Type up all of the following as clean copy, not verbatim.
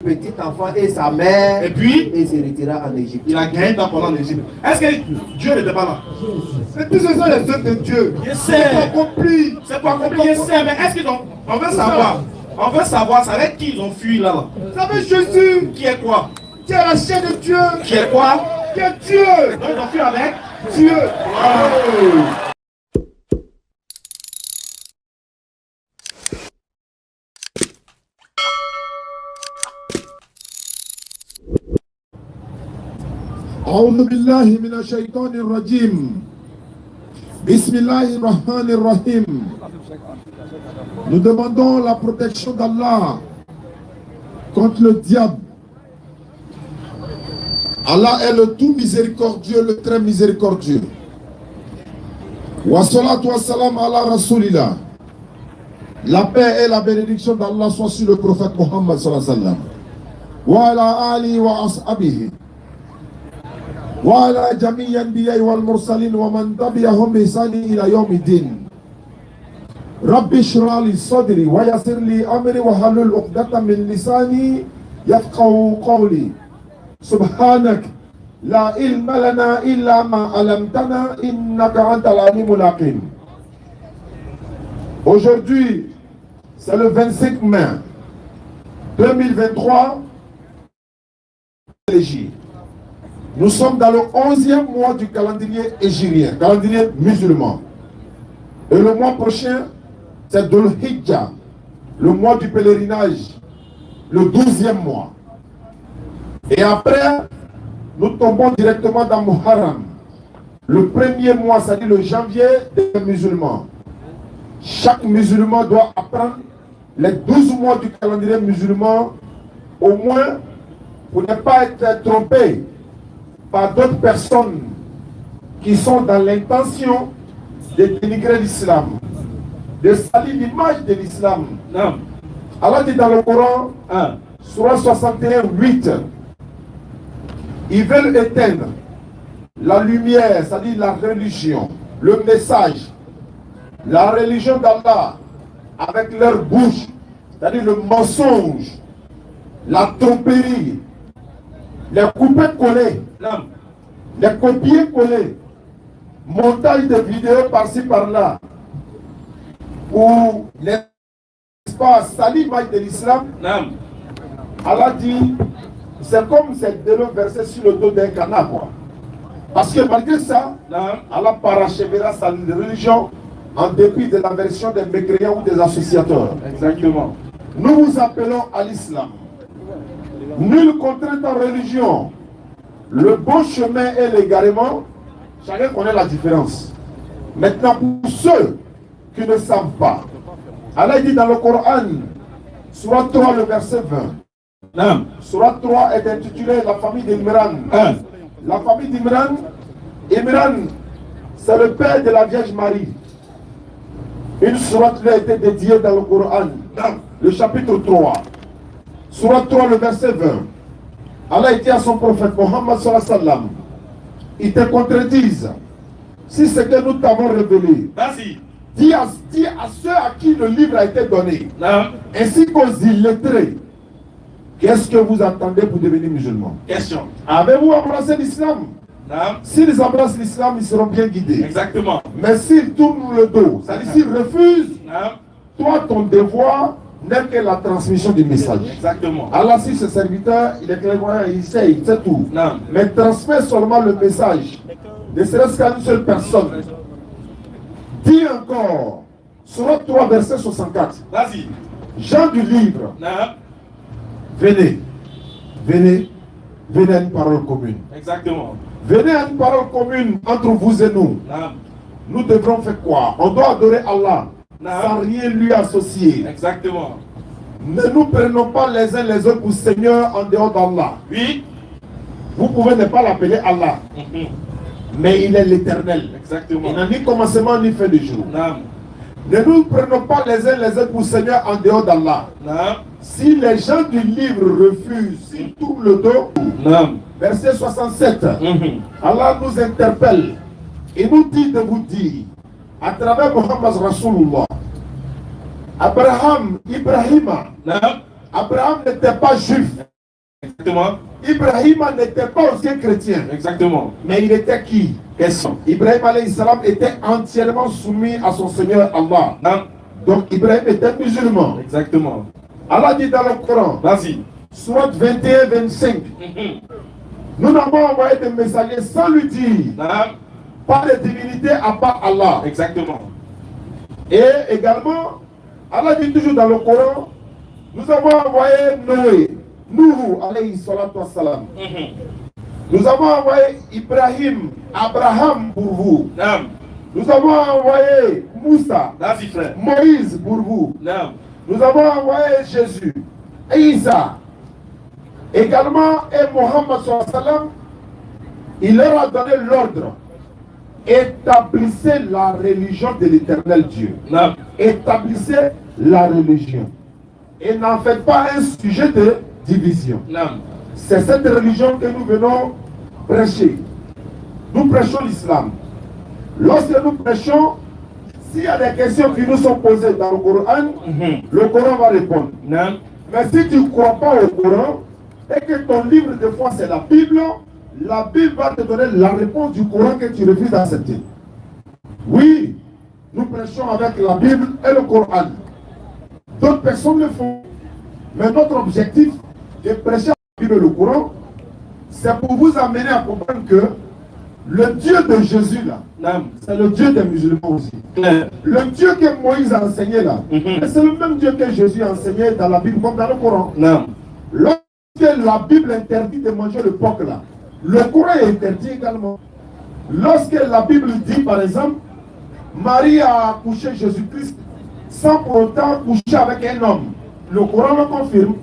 petit enfant et sa mère. Et puis, il se retira en Égypte. Il a gagné temps pendant l'Égypte. Est-ce que Dieu n'était pas là? Mais tous ce sont les œuvres de Dieu. Je sais. C'est pas accompli. C'est pas accompli, je sais. Mais est-ce qu'ils ont... On veut savoir. On veut savoir, c'est avec qui ils ont fui là. C'est avec Jésus. Qui est quoi? Qui est la chair de Dieu. Qui est quoi? Qui est Dieu. Donc ils ont fui avec Dieu. Oh. أعوذ بالله من الشيطان الرجيم بسم الله الرحمن الرحيم. Nous demandons la protection d'Allah contre le diable. Allah est le tout miséricordieux, le très miséricordieux. Wa salatu wa salam ala rasulillah. La paix et la bénédiction d'Allah soient sur le prophète Muhammad sallallahu alayhi wa sallam. Wa ala ali wa ashabihi. وعلى جميع الأنبياء والمرسلين ومن تبعهم بإحسان إلى يوم الدين. رب اشرح لي صدري ويسر لي أمري واحلل عقدة من لساني يفقهوا قولي. سبحانك لا علم لنا إلا ما علمتنا إنك أنت العليم الحكيم. Aujourd'hui, c'est le 25 mai 2023. Nous sommes dans le 11e mois du calendrier hégirien, calendrier musulman. Et le mois prochain, c'est Dhul Hijjah, le mois du pèlerinage, le 12e mois. Et après, nous tombons directement dans Muharram, le premier mois, c'est-à-dire le janvier des musulmans. Chaque musulman doit apprendre les 12 mois du calendrier musulman, au moins pour ne pas être trompé par d'autres personnes qui sont dans l'intention de dénigrer l'islam, de salir l'image de l'islam. Allah dit dans le Coran, Surah 61, 8, ils veulent éteindre la lumière, c'est-à-dire la religion, le message, la religion d'Allah avec leur bouche, c'est-à-dire le mensonge, la tromperie, les coupés-collés, les copier-coller, montage de vidéos par-ci par-là, ou l'espace, salir l'image de l'islam. Allah dit, c'est comme c'est de le verser sur le dos d'un canard, quoi. Parce que malgré ça, Allah parachèvera sa religion en dépit de la version des mécréants ou des associateurs. Exactement. Nous vous appelons à l'islam. Nulle contrainte en religion. Le bon chemin et l'égarement, chacun connaît la différence. Maintenant, pour ceux qui ne savent pas, Allah dit dans le Coran, Surah 3, le verset 20. Surah 3 est intitulée La famille d'Imran. La famille d'Imran, Imran, c'est le père de la Vierge Marie. Une surah qui a été dédiée dans le Coran, le chapitre 3. Surah 3, le verset 20. Allah dit à son prophète Mohammed sallallahu alayhi wa sallam, ils te contredisent. Si c'est que nous t'avons révélé, dis à ceux à qui le livre a été donné, ainsi qu'aux illettrés, qu'est-ce que vous attendez pour devenir musulmans? Question. Avez-vous embrassé l'islam? S'ils embrassent l'islam, ils seront bien guidés. Exactement. Mais s'ils tournent le dos, c'est-à-dire s'ils refusent, toi, ton devoir n'est que la transmission du message. Exactement. Allah, si ce serviteur, il est clairvoyant, il sait tout. Mais transmet seulement le message. Ne serait-ce qu'à une seule personne. Dis encore, Surah 3, verset 64. Vas-y. Jean du livre. Venez. Venez. Venez à une parole commune. Exactement. Venez à une parole commune entre vous et nous. Nous devrons faire quoi? On doit adorer Allah sans rien lui associer. Exactement. Ne nous prenons pas les uns les autres pour Seigneur en dehors d'Allah. Oui. Vous pouvez ne pas l'appeler Allah. Mais il est l'éternel. Exactement. Il n'a ni commencement ni fin de jour. Ne nous prenons pas les uns les autres pour Seigneur en dehors d'Allah. Si les gens du livre refusent, s'ils tournent le dos, verset 67, Allah nous interpelle et nous dit de vous dire, à travers Muhammad Rasulullah, Abraham n'était pas juif. Exactement. Ibrahim n'était pas aussi chrétien. Exactement. Mais il était qui? Question. Ibrahim alayhi salam était entièrement soumis à son Seigneur Allah. Non. Donc Ibrahim était musulman. Exactement. Allah dit dans le Coran, Vas-y. Sourate 21-25, nous n'avons envoyé des messagers sans lui dire, Non. pas de divinité à part Allah. Exactement. Et également, Allah dit toujours dans le Coran, nous avons envoyé Noé, Nuhu alayhi salatu wassalam. Nous avons envoyé Ibrahim, Abraham pour vous. Non. Nous avons envoyé Moussa, Vas-y, frère. Moïse pour vous. Non. Nous avons envoyé Jésus, Isa. Également, et Mohammed sallallahu alayhi wa sallam, il leur a donné l'ordre. Établissez la religion de l'éternel Dieu. Non. Établissez la religion. Et n'en faites pas un sujet de division. Non. C'est cette religion que nous venons prêcher. Nous prêchons l'islam. Lorsque nous prêchons, s'il y a des questions qui nous sont posées dans le Coran, le Coran va répondre. Non. Mais si tu ne crois pas au Coran et que ton livre de foi c'est la Bible va te donner la réponse du Coran que tu refuses d'accepter. Oui, nous prêchons avec la Bible et le Coran. D'autres personnes le font. Mais notre objectif de prêcher la Bible et le Coran, c'est pour vous amener à comprendre que le Dieu de Jésus là, c'est le Dieu des musulmans aussi. Le Dieu que Moïse a enseigné là, c'est le même Dieu que Jésus a enseigné dans la Bible comme dans le Coran. Lorsque la Bible interdit de manger le porc là, le Coran est interdit également. Lorsque la Bible dit par exemple, Marie a accouché Jésus-Christ sans pour autant coucher avec un homme, le Coran le confirme.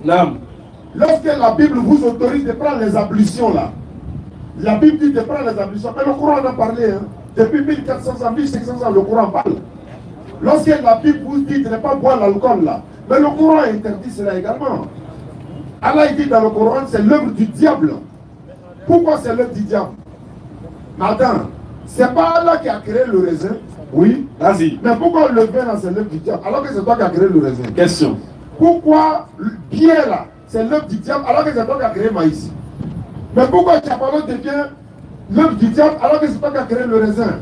Lorsque la Bible vous autorise de prendre les ablutions là, la Bible dit de prendre les ablutions, mais le Coran en a parlé. Hein. Depuis 1400 ans, 1500 ans, le Coran parle. Lorsque la Bible vous dit de ne pas boire l'alcool là, mais le Coran interdit cela également. Allah dit dans le Coran, c'est l'œuvre du diable. Pourquoi c'est l'œuvre du diable? Attends, c'est pas Allah qui a créé le raisin. Oui. Vas-y. Mais pourquoi le vin là, c'est l'œuvre du diable alors que c'est toi qui as créé le raisin? Question. Pourquoi le pierre là, c'est l'œuvre du diable alors que c'est toi qui as créé le maïs? Mais pourquoi Chapalot devient l'œuvre du diable alors que c'est toi qui as créé le raisin?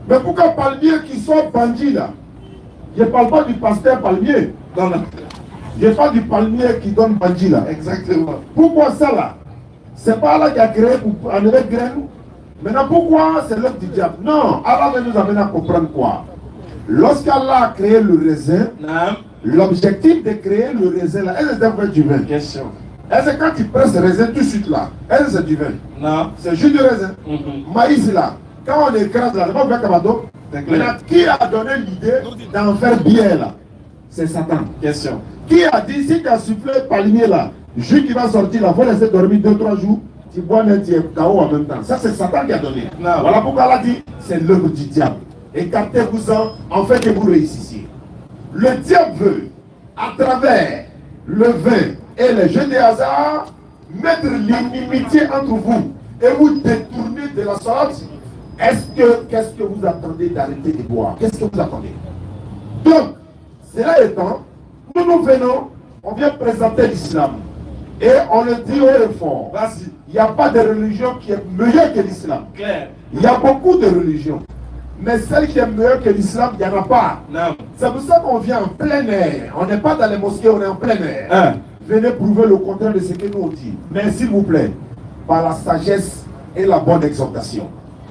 Mais pourquoi Palmier qui sort bandit là? Je ne parle pas du pasteur Palmier. Non, non. Je parle du palmier qui donne bandit là. Exactement. Pourquoi ça là? C'est pas Allah qui a créé pour enlever graines. Maintenant pourquoi c'est l'œuvre du diable? Non, Allah va nous amener à comprendre quoi? Lorsqu'Allah a créé le raisin, l'objectif de créer le raisin là, est-ce que c'est du vin? Question. Est-ce que quand tu presses le raisin tout de suite là, est-ce que c'est du vin? Non. C'est juste du raisin. Maïs là, quand on écrase là, c'est pas faire cabado. Maintenant, qui a donné l'idée d'en faire bière là? C'est Satan. Question. Qui a dit si tu as soufflé palmier là, jus qui va sortir là, il faut laisser dormir 2-3 jours, tu bois un tu es KO en même temps. Ça c'est Satan qui a donné. Non. Voilà pourquoi Allah dit c'est l'œuvre du diable. Écartez-vous-en, en fait que vous réussissiez. Le diable veut, à travers le vin et les jeux de hasard, mettre l'inimitié entre vous et vous détourner de la sorte. Qu'est-ce que vous attendez d'arrêter de boire? Qu'est-ce que vous attendez? Donc, cela étant, nous venons, on vient présenter l'islam. Et on le dit haut et fort. Vas-y. Il n'y a pas de religion qui est meilleure que l'islam. Claire. Il y a beaucoup de religions. Mais celle qui est meilleure que l'islam, il n'y en a pas. Non. C'est pour ça qu'on vient en plein air. On n'est pas dans les mosquées, on est en plein air. Venez prouver le contraire de ce que nous on dit. Mais s'il vous plaît, par la sagesse et la bonne exhortation.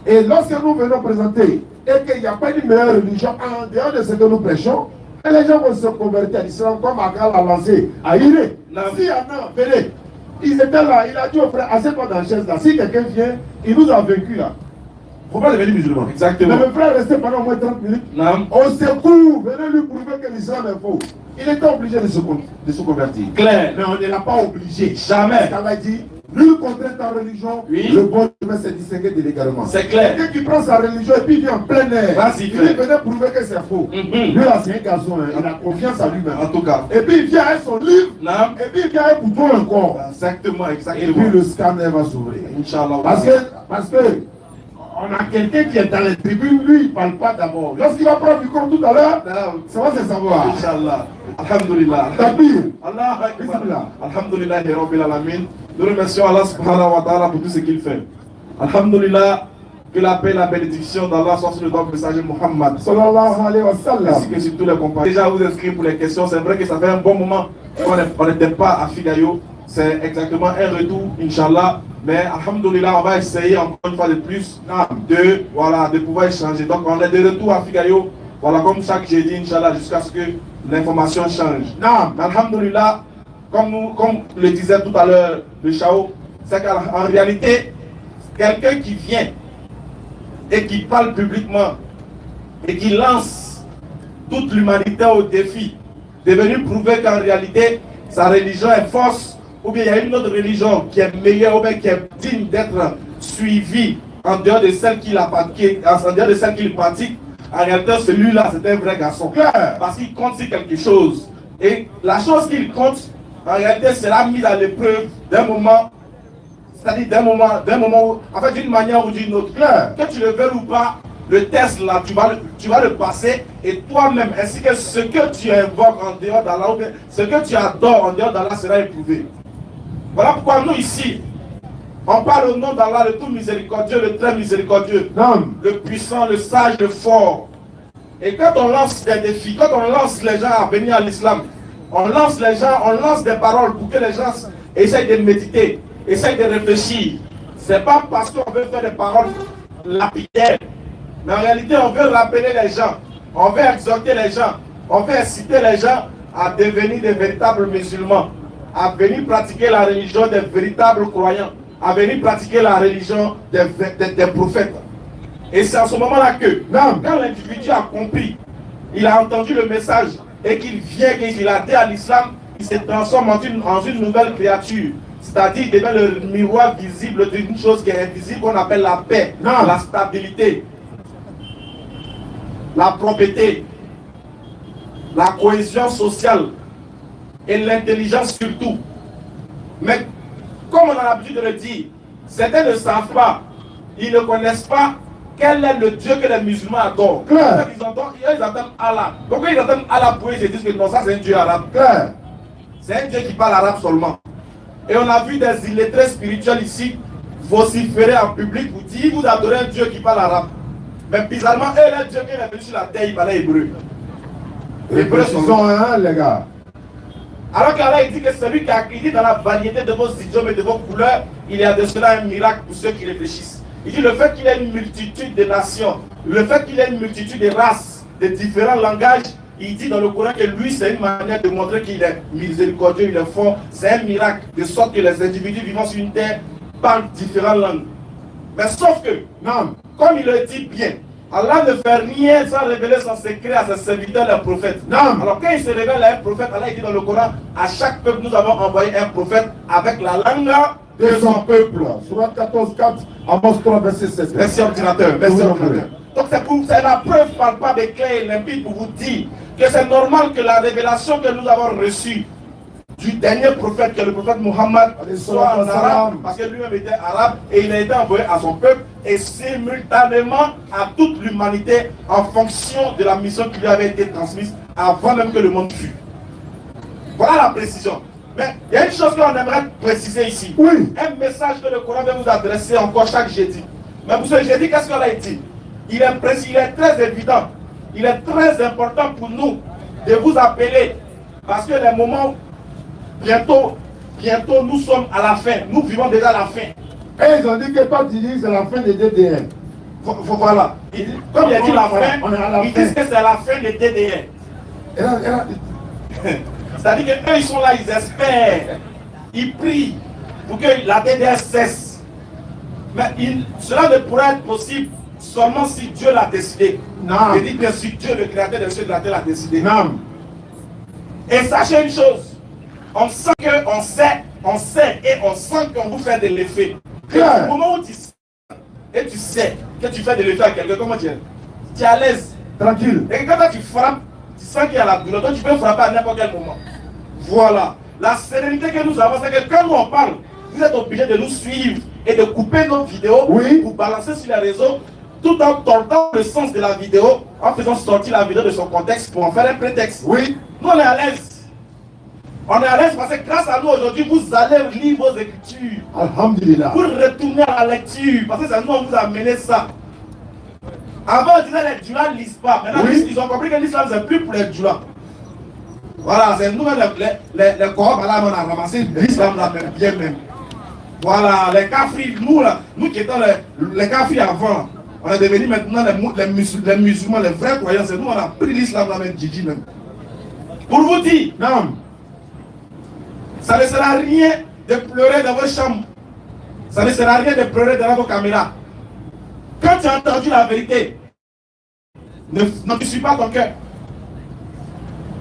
Et lorsque nous venons présenter et qu'il n'y a pas une meilleure religion en dehors de ce que nous prêchons, et les gens vont se convertir à l'islam comme Akal a lancé à Iré. Si y en a, venez. Ils étaient là, il a dit au frère, assieds-toi dans la chaise là. Si quelqu'un vient, il nous a vaincus là. Il ne faut pas devenir musulman. Exactement. Mais le frère restait pendant au moins 30 minutes. Non. Au secours, venez lui prouver que l'islam est faux. Il était obligé de se convertir. Claire. Mais on ne l'a pas obligé. Jamais. Parce qu'Allah dit, nul contraint ta religion, oui. Le bon chemin c'est distingué de l'égarement. C'est clair. Quelqu'un qui prend sa religion et puis il vient en plein air. Vas-y, il venait prouver que c'est faux. Lui là c'est un garçon, hein. Il a confiance en lui-même. En tout cas. Et puis il vient avec son livre. Non. Et puis il vient avec un bouton encore. Exactement, exactement. Et puis le scanner va s'ouvrir. Inch'Allah. Parce que on a quelqu'un qui est dans les tribunes, lui, il ne parle pas d'abord. Lorsqu'il va prendre du corps tout à l'heure, ça va se savoir. Inch'Allah. Alhamdulillah. Tabir. Allah Akbar. Alhamdulillah Rabbil Alamin. Nous remercions Allah subhanahu wa ta'ala pour tout ce qu'il fait. Alhamdulillah, que la paix et la bénédiction d'Allah soient sur le don messager Muhammad. Sallallahu alayhi wa sallam. Ainsi que sur tous les compagnons. Déjà vous inscrire pour les questions. C'est vrai que ça fait un bon moment qu'on n'était pas à Figayo. C'est exactement un retour, Inch'Allah. Mais Alhamdulillah, on va essayer encore une fois de plus de pouvoir échanger. Donc on est de retour à Figayo. Voilà, comme chaque jeudi, Inch'Allah, jusqu'à ce que l'information change. Mais Alhamdulillah, comme le disait tout à l'heure le Chao, c'est qu'en réalité, quelqu'un qui vient et qui parle publiquement et qui lance toute l'humanité au défi de venir prouver qu'en réalité sa religion est fausse, ou bien il y a une autre religion qui est meilleure ou bien qui est digne d'être suivie en dehors de celle qu'il pratique. En réalité, celui-là, c'est un vrai garçon. Parce qu'il compte sur quelque chose. Et la chose qu'il compte, en réalité, c'est la mise à l'épreuve d'un moment. C'est-à-dire d'un moment, en fait, d'une manière ou d'une autre. Que tu le veuilles ou pas, le test là, tu vas le passer, et toi-même, ainsi que ce que tu invoques en dehors d'Allah, ou bien ce que tu adores en dehors d'Allah sera éprouvé. Voilà pourquoi nous ici, on parle au nom d'Allah, le tout miséricordieux, le très miséricordieux, le puissant, le sage, le fort. Et quand on lance des défis, quand on lance les gens à venir à l'islam, on lance des paroles pour que les gens essayent de méditer, essayent de réfléchir. C'est pas parce qu'on veut faire des paroles lapidaires, mais en réalité on veut rappeler les gens, on veut exhorter les gens, on veut inciter les gens à devenir des véritables musulmans, à venir pratiquer la religion des véritables croyants, à venir pratiquer la religion des prophètes. Et c'est à ce moment-là que, quand l'individu a compris, il a entendu le message et qu'il vient, qu'il a adhère à l'islam, il se transforme en une nouvelle créature. C'est-à-dire, il devient le miroir visible d'une chose qui est invisible, qu'on appelle la paix, la stabilité, la propreté, la cohésion sociale et l'intelligence surtout. Mais comme on a l'habitude de le dire, certains ne savent pas, ils ne connaissent pas quel est le Dieu que les musulmans adorent. Ils attendent Allah. Pourquoi ils attendent Allah pour eux, ils se disent que non, ça c'est un Dieu arabe. C'est un Dieu qui parle arabe seulement. Et on a vu des illettrés spirituels ici vociférer en public pour dire vous adorez un Dieu qui parle arabe. Mais bizarrement, eux, le Dieu qui est venu sur la terre, il parlait hébreu. Hébreu sont les gars. Alors qu'Allah dit que celui qui a dit dans la variété de vos idiomes et de vos couleurs, il y a de cela un miracle pour ceux qui réfléchissent. Il dit le fait qu'il y ait une multitude de nations, le fait qu'il y ait une multitude de races, de différents langages, il dit dans le Coran que lui c'est une manière de montrer qu'il est miséricordieux, il est fort, c'est un miracle, de sorte que les individus vivant sur une terre parlent différentes langues. Mais sauf que, comme il le dit bien, Allah ne fait rien sans révéler son secret à ses serviteurs, les prophètes. Alors quand il se révèle à un prophète, Allah dit dans le Coran, à chaque peuple nous avons envoyé un prophète avec la langue de son peuple. Surat 14:4, Amos 3, verset 7. Merci ordinateur, merci ordinateur. Donc c'est la preuve palpable et claire et limpide pour vous dire que c'est normal que la révélation que nous avons reçue du dernier prophète, que le prophète Muhammad, soit en arabe, parce que lui-même était arabe, et il a été envoyé à son peuple, et simultanément à toute l'humanité, en fonction de la mission qui lui avait été transmise, avant même que le monde fût. Voilà la précision. Mais il y a une chose qu'on aimerait préciser ici. Oui. Un message que le Coran va vous adresser encore chaque jeudi. Mais pour ce jeudi, qu'est-ce qu'on a dit? Il est précis, il est très évident, il est très important pour nous de vous appeler, parce que les moments, bientôt nous sommes à la fin, nous vivons déjà la fin. Et ils ont dit que quand tu dis c'est la fin des DDR. Voilà. Comme il a dit la fin, ils disent que c'est la fin des DDR. C'est-à-dire qu'eux ils sont là, ils espèrent, ils prient pour que la DDR cesse. Mais cela ne pourrait être possible seulement si Dieu l'a décidé. Je dis bien si Dieu, le créateur des cieux et de la terre, l'a décidé. Et sachez une chose, on sait et on sent qu'on vous fait de l'effet. Au moment où tu sais, et tu sais que tu fais de l'effet à quelqu'un, comment tu es? Tu es à l'aise. Tranquille. Et quand tu frappes, tu sens qu'il y a la douleur, donc tu peux frapper à n'importe quel moment. Voilà. La sérénité que nous avons, c'est que quand nous on parle, vous êtes obligés de nous suivre et de couper nos vidéos pour balancer sur les réseaux, tout en tordant le sens de la vidéo, en faisant sortir la vidéo de son contexte pour en faire un prétexte. Oui. Nous on est à l'aise. On est à l'aise parce que grâce à nous aujourd'hui, vous allez lire vos écritures. Alhamdulillah. Vous retournez à la lecture parce que c'est nous on vous a amené ça. Avant on disait les djoulas ne lisent pas. Maintenant Oui. ils ont compris que l'islam c'est plus pour les djoulas. Voilà, c'est nous les corps là on a ramassé l'islam là même bien même. Voilà, les kafris, nous qui étions les kafris avant, on est devenus maintenant les musulmans, les vrais croyants, c'est nous on a pris l'islam là même, Gigi même. Pour vous dire, non, ça ne sert à rien de pleurer dans vos chambres. Ça ne sert à rien de pleurer devant vos caméras. Quand tu as entendu la vérité, ne suis pas ton cœur.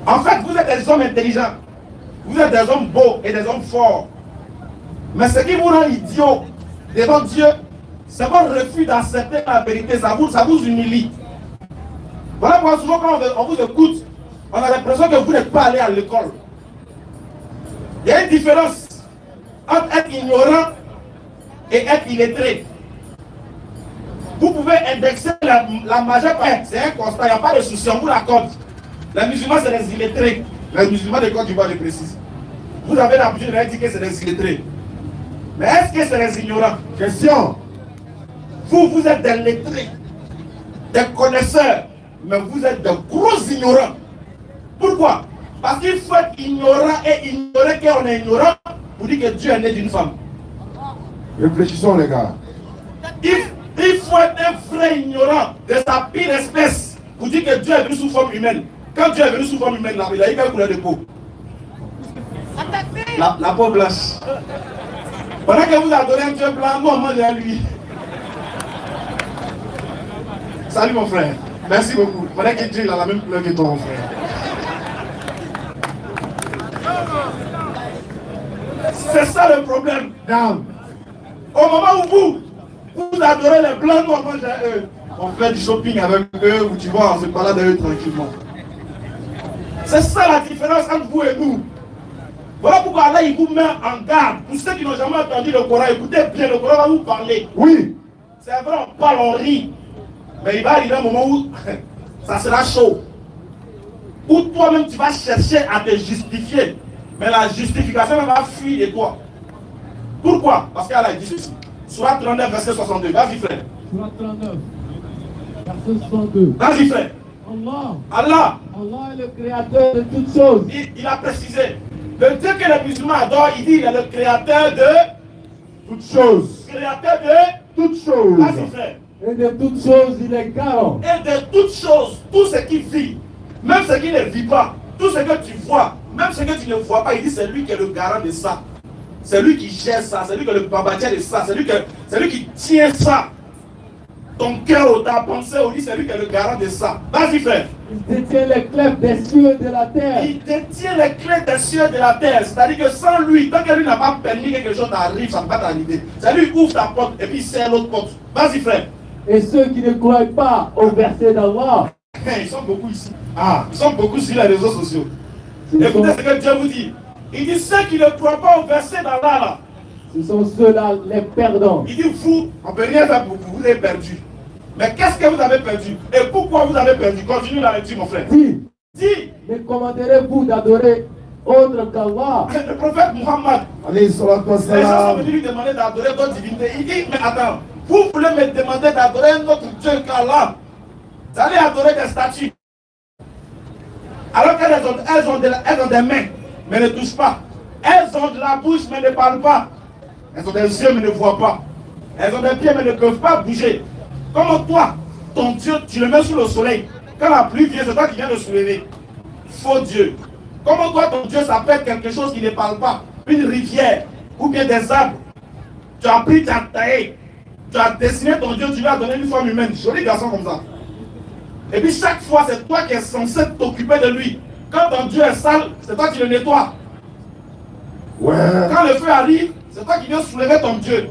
En fait, vous êtes des hommes intelligents. Vous êtes des hommes beaux et des hommes forts. Mais ce qui vous rend idiot devant Dieu, c'est votre refus d'accepter la vérité. Ça vous humilie. Voilà pourquoi souvent quand on vous écoute, on a l'impression que vous n'êtes pas allé à l'école. Il y a une différence entre être ignorant et être illettré. Vous pouvez indexer la majeure partie, c'est un constat, il n'y a pas de souci, on vous l'accorde. Les musulmans, c'est des illettrés. Les musulmans de Côte d'Ivoire, je précise. Vous avez l'habitude de dire que c'est des illettrés. Mais est-ce que c'est des ignorants? Question. Vous êtes des lettrés, des connaisseurs, mais vous êtes de gros ignorants. Pourquoi? Parce qu'il faut être ignorant et ignorer qu'on est ignorant pour dire que Dieu est né d'une femme. Réfléchissons les gars. Il faut être un vrai ignorant de sa pire espèce pour dire que Dieu est venu sous forme humaine. Quand Dieu est venu sous forme humaine, là, il a eu quelle couleur de peau? La peau blanche. Pendant que vous adorez un Dieu blanc, nous on mange à lui. Salut mon frère. Merci beaucoup. Pendant que Dieu a la même couleur que toi mon frère. C'est ça le problème. Non. Au moment où vous adorez les blancs, nous on mange à eux. On fait du shopping avec eux, ou tu vois, on se balade avec eux tranquillement. C'est ça la différence entre vous et nous. Voilà pourquoi Allah il vous met en garde. Pour ceux qui n'ont jamais entendu le Coran, écoutez bien, le Coran va vous parler. Oui. C'est vrai, on parle, on rit. Mais il va arriver un moment où ça sera chaud. Où toi-même tu vas chercher à te justifier. Mais la justification va fuir de toi. Pourquoi? Parce qu'Allah dit ceci. Sourate 39, verset 62. Vas-y frère. Sourate 39, verset 62. Vas-y frère. Allah Allah est le créateur de toutes choses. Il a précisé. Le Dieu que les musulmans adorent, il dit il est le créateur de Toutes choses. créateur de Toutes choses. Vas-y frère. Et de toutes choses, il est garant. Et de toutes choses, tout ce qui vit, même ce qui ne vit pas, tout ce que tu vois, même ce que tu ne vois pas, il dit c'est lui qui est le garant de ça. C'est lui qui gère ça, c'est lui qui est le babatier de ça, c'est lui qui tient ça. Ton cœur ou ta pensée, on dit c'est lui qui est le garant de ça. Vas-y frère. Il détient les clés des cieux et de la terre. Il détient les clés des cieux et de la terre. C'est-à-dire que sans lui, tant que lui n'a pas permis que quelque chose t'arrive, ça ne va pas t'arriver. C'est lui qui ouvre ta porte et puis il serre l'autre porte. Vas-y frère. Et ceux qui ne croient pas au verset d'Allah, Ils sont beaucoup ici. Ils sont beaucoup sur les réseaux sociaux. ce Écoutez sont, ce que Dieu vous dit. Il dit ceux qui ne croient pas au verset d'Allah là. ce sont ceux-là les perdants. Il dit vous, on ne peut rien faire pour vous, vous êtes perdu. Mais qu'est-ce que vous avez perdu? Et pourquoi vous avez perdu? Continue la lecture mon frère. Dis, Dis, me commanderez-vous d'adorer autre qu'Allah? le prophète Muhammad, Alayhi salatu les gens sont wassalam. venus lui demander d'adorer d'autres divinités. Il dit, mais attends, vous voulez me demander d'adorer un autre Dieu qu'Allah? Vous allez adorer des statues. Alors qu'elles ont des mains, mais ne touchent pas. Elles ont de la bouche, mais ne parlent pas. Elles ont des yeux, mais ne voient pas. Elles ont des pieds, mais ne peuvent pas bouger. Comment toi, ton Dieu, tu le mets sous le soleil. Quand la pluie vient, c'est toi qui viens de soulever. Faux Dieu. Comment toi, ton Dieu s'appelle quelque chose qui ne parle pas? Une rivière, ou bien des arbres. Tu as pris, tu as taillé. Tu as dessiné ton Dieu, tu lui as donné une forme humaine. Joli garçon comme ça. Et puis chaque fois, c'est toi qui es censé t'occuper de lui. Quand ton Dieu est sale, c'est toi qui le nettoies. Ouais. Quand le feu arrive, c'est toi qui viens soulever ton Dieu.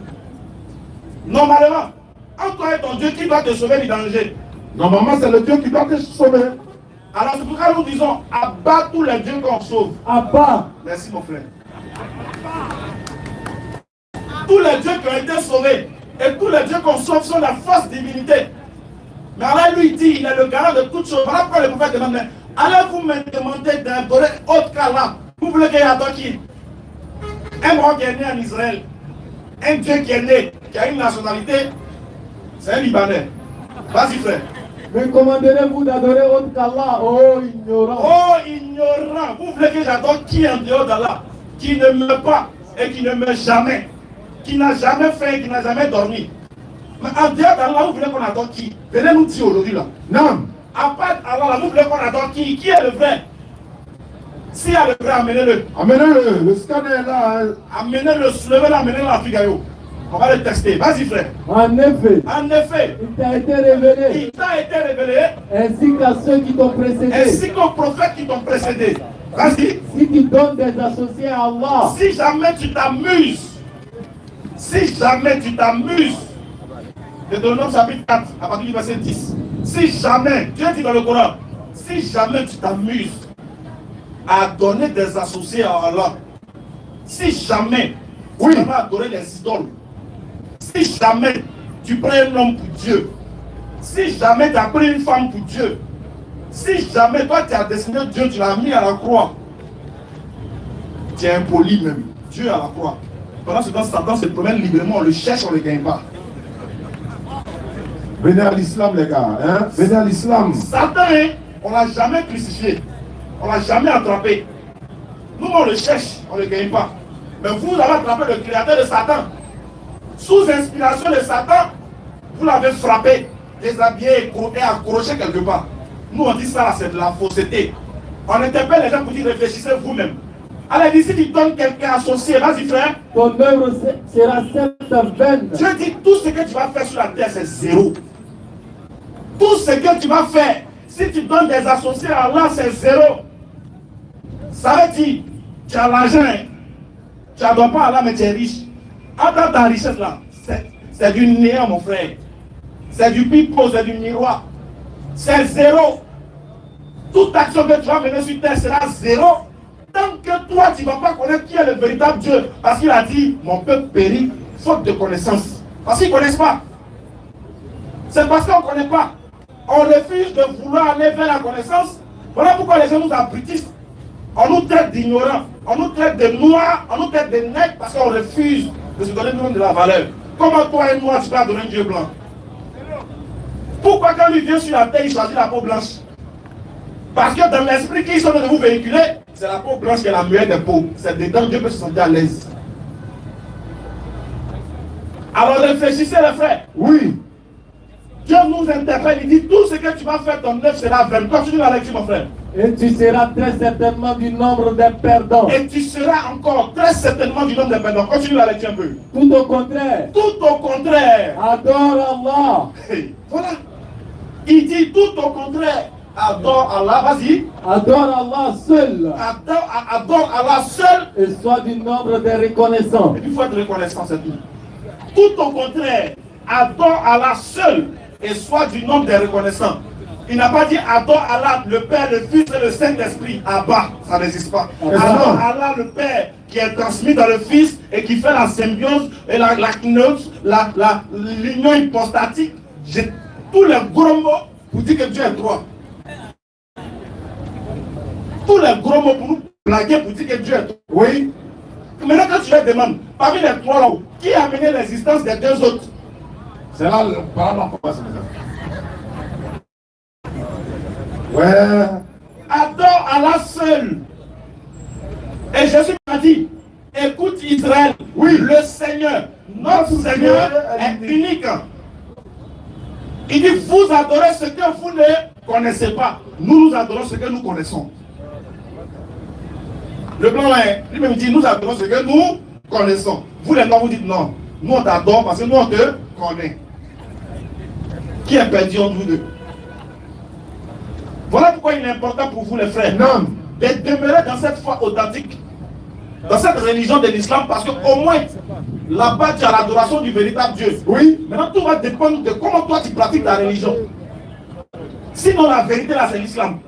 Normalement, entre toi et ton Dieu, qui doit te sauver du danger? Normalement, c'est le Dieu qui doit te sauver. Alors c'est pourquoi nous disons, abat tous les dieux qu'on sauve. Abba, Merci mon frère. Tous les dieux qui ont été sauvés et tous les dieux qu'on sauve sont la fausse divinité. Mais Allah lui dit, il est le garant de toutes choses. Voilà pourquoi le prophète demande, allez-vous me demander d'adorer autre qu'Allah? Vous voulez qu'il adore qui? Un roi qui est né en Israël, un Dieu qui est né, qui a une nationalité, c'est un Libanais. Vas-y frère. Me commanderez-vous d'adorer autre qu'Allah, oh ignorant? Oh ignorant, vous voulez que j'adore qui en dehors d'Allah? Qui ne meurt pas et qui ne meurt jamais, qui n'a jamais faim et qui n'a jamais dormi. Mais en dehors d'Allah, vous voulez qu'on adore qui? Venez nous dire aujourd'hui là. Non. À part Allah, vous voulez qu'on adore qui? Qui est le vrai? S'il y a le vrai, amenez-le. Amenez-le, le scanner est là. Hein. Amenez-le, soulevez-le, amenez-le à Figayo. On va le tester. Vas-y frère. En effet, En effet, il t'a été révélé, il t'a été révélé, ainsi qu'à ceux qui t'ont précédé. ainsi qu'aux prophètes qui t'ont précédé. Vas-y. Si tu donnes des associés à Allah, Si jamais tu t'amuses, Deutéronome chapitre 4, à partir du verset 10. Si jamais, Dieu dit dans le Coran, si jamais tu t'amuses à donner des associés à Allah, si jamais tu vas adorer les idoles, si jamais tu prends un homme pour Dieu, si jamais tu as pris une femme pour Dieu, si jamais toi tu as destiné Dieu, tu l'as mis à la croix, tu es impoli même, Dieu à la croix. Pendant ce temps, Satan se promène librement, on le cherche, on ne le gagne pas. Venez à l'islam, les gars. Hein? Venez à l'islam. Satan, hein, on ne l'a jamais crucifié, on ne l'a jamais attrapé. Nous, on le cherche, on ne le gagne pas. Mais vous avez attrapé le créateur de Satan. Sous inspiration de Satan, vous l'avez frappé, déshabillé et accroché quelque part. Nous, on dit ça, là, c'est de la fausseté. On interpelle les gens pour dire réfléchissez vous-même. Allez, si tu donnes quelqu'un associé, vas-y frère. ton œuvre sera certes vaine. Dieu dit tout ce que tu vas faire sur la terre, c'est zéro. Tout ce que tu vas faire, si tu donnes des associés à Allah, c'est zéro. Ça veut dire, tu as l'argent, hein. Tu n'adores pas Allah, mais tu es riche. Attends ta richesse là, c'est du néant, mon frère. C'est du pipeau, c'est du miroir. C'est zéro. Toute action que tu vas mener sur terre sera zéro. Tant que toi, tu ne vas pas connaître qui est le véritable Dieu. Parce qu'il a dit, mon peuple périt faute de connaissance. Parce qu'ils ne connaissent pas. C'est parce qu'on ne connaît pas. On refuse de vouloir aller vers la connaissance. Voilà pourquoi les gens nous abrutissent. On nous traite d'ignorants, on nous traite de noirs, on nous traite de nègres parce qu'on refuse de se donner le nom de la valeur. Comment toi et moi tu peux adorer un Dieu blanc? Pourquoi quand lui vient sur la terre, il choisit la peau blanche? Parce que dans l'esprit qu'ils sont de vous véhiculer, c'est la peau blanche qui est la meilleure des peaux. C'est dedans que Dieu peut se sentir à l'aise. Alors réfléchissez les frères. Oui. Dieu nous interpelle, il dit tout ce que tu vas faire, ton œuvre sera vaine. Continue la lecture mon frère. Et tu seras très certainement du nombre des perdants. Et tu seras encore très certainement du nombre des perdants. Continue la lecture un peu. Tout au contraire, Tout au contraire. adore Allah. Hey, voilà. Il dit tout au contraire. Adore Allah, vas-y. Adore Allah seul. Adore Allah seul. Et sois du nombre des reconnaissants. Et puis il faut être reconnaissant, c'est tout. Tout au contraire. Adore Allah seul. Et sois du nombre des reconnaissants. Il n'a pas dit adore Allah, le Père, le Fils et le Saint-Esprit. Abba, ça n'existe pas. Adore Allah, le Père, qui est transmis dans le Fils et qui fait la symbiose et l'union hypostatique. J'ai tous les gros mots pour dire que Dieu est trois. Tous les gros mots pour nous blaguer pour dire que Dieu est trois. Oui. Maintenant, quand tu leur demandes, parmi les trois là, qui a amené l'existence des deux autres? C'est là le parlement commence maintenant. Ouais. Adore Allah seul. Et Jésus m'a dit, écoute Israël, oui, le Seigneur, notre Seigneur est unique. Il dit, vous adorez ce que vous ne connaissez pas. Nous adorons ce que nous connaissons. Le blanc là, lui-même dit, nous adorons ce que nous connaissons. Vous les noirs, vous dites non. Nous on t'adore parce que nous on te connaît. Qui est perdu entre vous deux? Voilà pourquoi il est important pour vous les frères de demeurer dans cette foi authentique, dans cette religion de l'islam, parce qu'au moins là-bas tu as l'adoration du véritable Dieu. Oui. Maintenant tout va dépendre de comment toi tu pratiques ta religion. Sinon la vérité là c'est l'islam.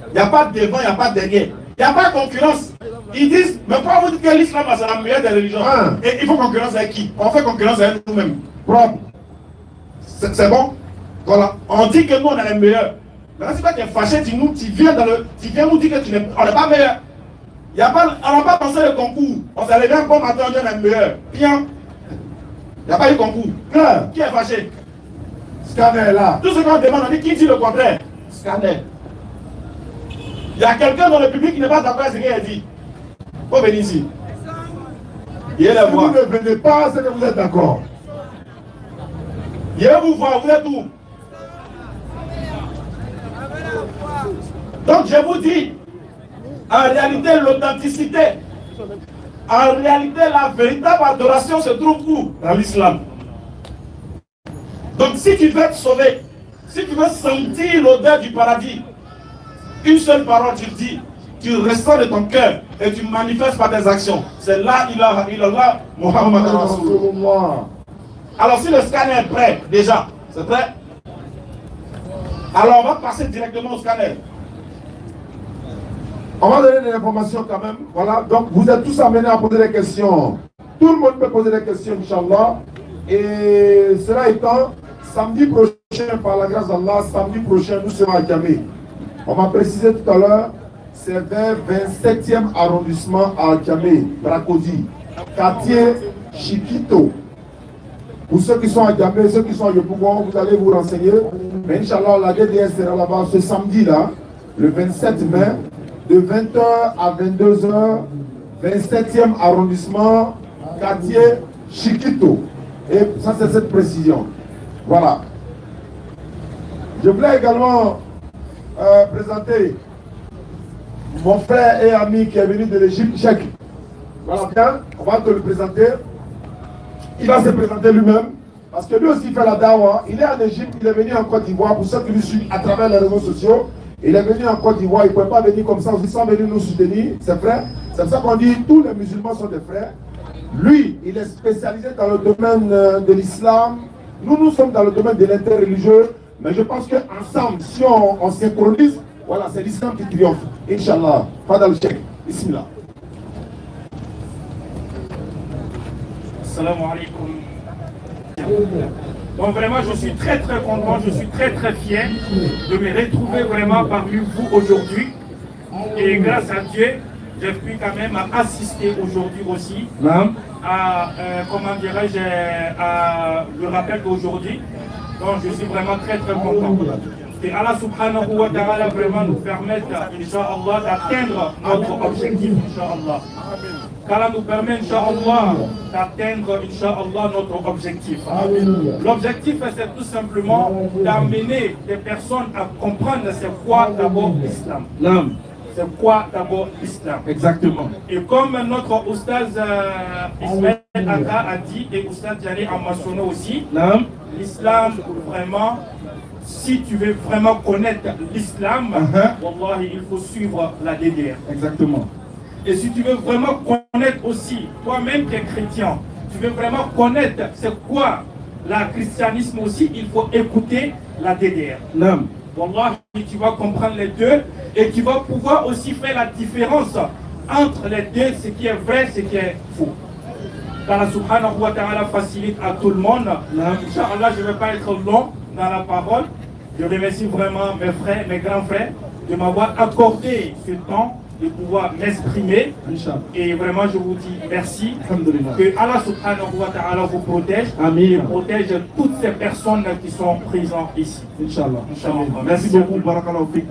Il n'y a pas de devant, il n'y a pas de derrière. Il n'y a pas de concurrence. Ils disent, mais pourquoi vous dites que l'islam c'est la meilleure des religions? Et il faut concurrence avec qui? On fait concurrence avec nous-mêmes. Propre. C'est bon? Voilà. On dit que nous on est les meilleurs. Maintenant, si toi tu es fâché, tu viens nous dire que on n'est pas meilleur. On n'a pas pensé le concours. On s'est levé un bon matin, on dit on est meilleur. Bien. Il n'y a pas eu concours. Qui est fâché? Scanner là. Tout ce qu'on demande, on dit qui dit le contraire? Scanner. Il y a quelqu'un dans le public qui n'est pas d'accord avec ce qu'il a dit. Il faut venir ici. Il est la Si vous voix. ne venez pas, c'est que vous êtes d'accord. Il est vous voir, vous êtes où? Donc je vous dis, en réalité, l'authenticité, en réalité, la véritable adoration se trouve où? Dans l'islam. Donc si tu veux te sauver, si tu veux sentir l'odeur du paradis, une seule parole tu dis, tu ressens de ton cœur et tu manifestes par tes actions. C'est la ilaha illallah Muhammad Rasulullah. Alors si le scanner est prêt, déjà, c'est prêt? Alors on va passer directement au scanner. On va donner des informations quand même. Voilà, donc vous êtes tous amenés à poser des questions. Tout le monde peut poser des questions, Inch'Allah. Et cela étant, samedi prochain, par la grâce d'Allah, samedi prochain, nous serons à Kamé. On m'a précisé tout à l'heure, c'est vers 27e arrondissement à Kamé, Bracodi, quartier Chiquito. Pour ceux qui sont à Kamé, ceux qui sont à Yopougon, vous allez vous renseigner. Mais Inch'Allah, la DDS sera là-bas ce samedi-là, le 27 mai. De 20h à 22h, 27e arrondissement, quartier Chiquito. Et ça, c'est cette précision. Voilà. Je voulais également présenter mon frère et ami qui est venu de l'Égypte, Cheikh. Voilà bien, on va te le présenter. Il va se présenter lui-même, parce que lui aussi fait la dawa. Il est en Égypte, il est venu en Côte d'Ivoire, pour ceux qui nous suivent à travers les réseaux sociaux. Il est venu en Côte d'Ivoire, il ne pouvait pas venir comme ça aussi sans venir nous soutenir, ses frères. C'est pour ça qu'on dit tous les musulmans sont des frères. Lui, il est spécialisé dans le domaine de l'islam. Nous sommes dans le domaine de l'interreligieux. Mais je pense qu'ensemble, si on synchronise, voilà, c'est l'islam qui triomphe. Inch'Allah. Fadal Cheikh. Bismillah. Assalamu alaikum. Donc vraiment, je suis très content, je suis très fier de me retrouver vraiment parmi vous aujourd'hui. Et grâce à Dieu, j'ai pu quand même assister aujourd'hui aussi à, comment dirais-je, à le rappel d'aujourd'hui. Donc je suis vraiment très content. Et Allah subhanahu wa ta'ala vraiment nous permette, Inch'Allah, d'atteindre notre objectif, Inch'Allah. Qu'Allah nous permet, Inch'Allah, d'atteindre, Inch'Allah, notre objectif. L'objectif, c'est tout simplement d'amener des personnes à comprendre c'est quoi d'abord l'islam. C'est quoi d'abord l'islam. Exactement. Et comme notre oustaz Ismaël Aga a dit, et oustaz Diané a mentionné aussi, l'islam, vraiment, si tu veux vraiment connaître l'islam, wallahi, il faut suivre la DDR. Exactement. Et si tu veux vraiment connaître aussi, toi-même qui es chrétien, tu veux vraiment connaître c'est quoi le christianisme aussi, il faut écouter la DDR. Wallah, tu vas comprendre les deux et tu vas pouvoir aussi faire la différence entre les deux, ce qui est vrai, ce qui est faux. qu'Allah subhanahu wa ta'ala facilite à tout le monde. Inch'Allah, je ne vais pas être long dans la parole. Je remercie vraiment mes frères, mes grands frères, de m'avoir accordé ce temps de pouvoir m'exprimer. Et vraiment, je vous dis merci. Que Allah subhanahu wa ta'ala vous protège. Et protège toutes ces personnes qui sont présentes ici. Inch'Allah. Merci beaucoup, Barakallahu Fik.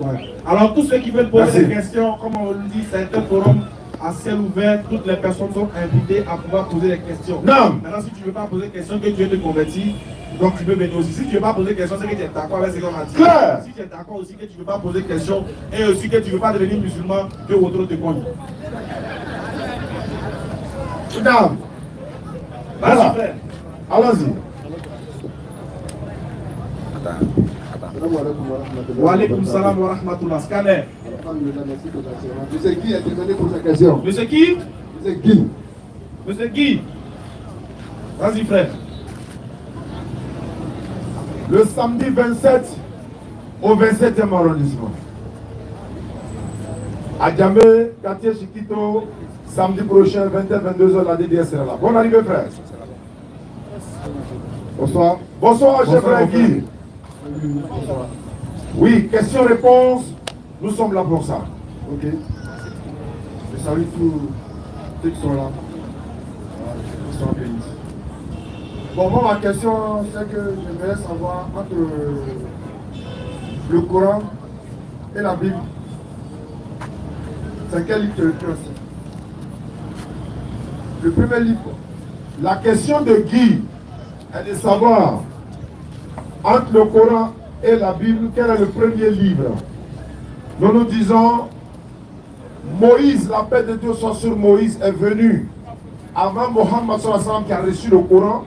Alors, tous ceux qui veulent poser des questions, comme on le dit, c'est un forum à ciel ouvert. Toutes les personnes sont invitées à pouvoir poser des questions. Non. Maintenant, si tu ne veux pas poser des questions, que tu veux te convertir, donc tu peux venir aussi. Si tu ne veux pas poser des questions, c'est que tu es d'accord avec ce qu'on a dit. Claire. Si tu es d'accord aussi que tu ne veux pas poser des questions et aussi que tu ne veux pas devenir musulman, que autre te compte. Non. Voilà. Allons-y. Wa alaykum salam wa rahmatullah. Scanner. Monsieur Guy a demandé pour sa question. Monsieur qui? Monsieur Guy. Monsieur Guy. Vas-y, frère. Le samedi 27 au 27e arrondissement. À Djamé, quartier Chiquito, samedi prochain, 20h-22h, la DDS sera là. Bonne arrivée, frère. Bonsoir. Bonsoir, chef frère Guy. Oui, question-réponse. Nous sommes là pour ça. Ok. Je salue tous ceux qui sont là. Qui sont bénis. Bon, moi, ma question, c'est que j'aimerais savoir entre le Coran et la Bible, c'est quel livre le plus ancien? Le premier livre. La question de Guy est de savoir, entre le Coran et la Bible, quel est le premier livre? Nous nous disons, Moïse, la paix de Dieu soit sur Moïse, est venu avant Mohammed sallallahu alayhi wa sallam qui a reçu le Coran.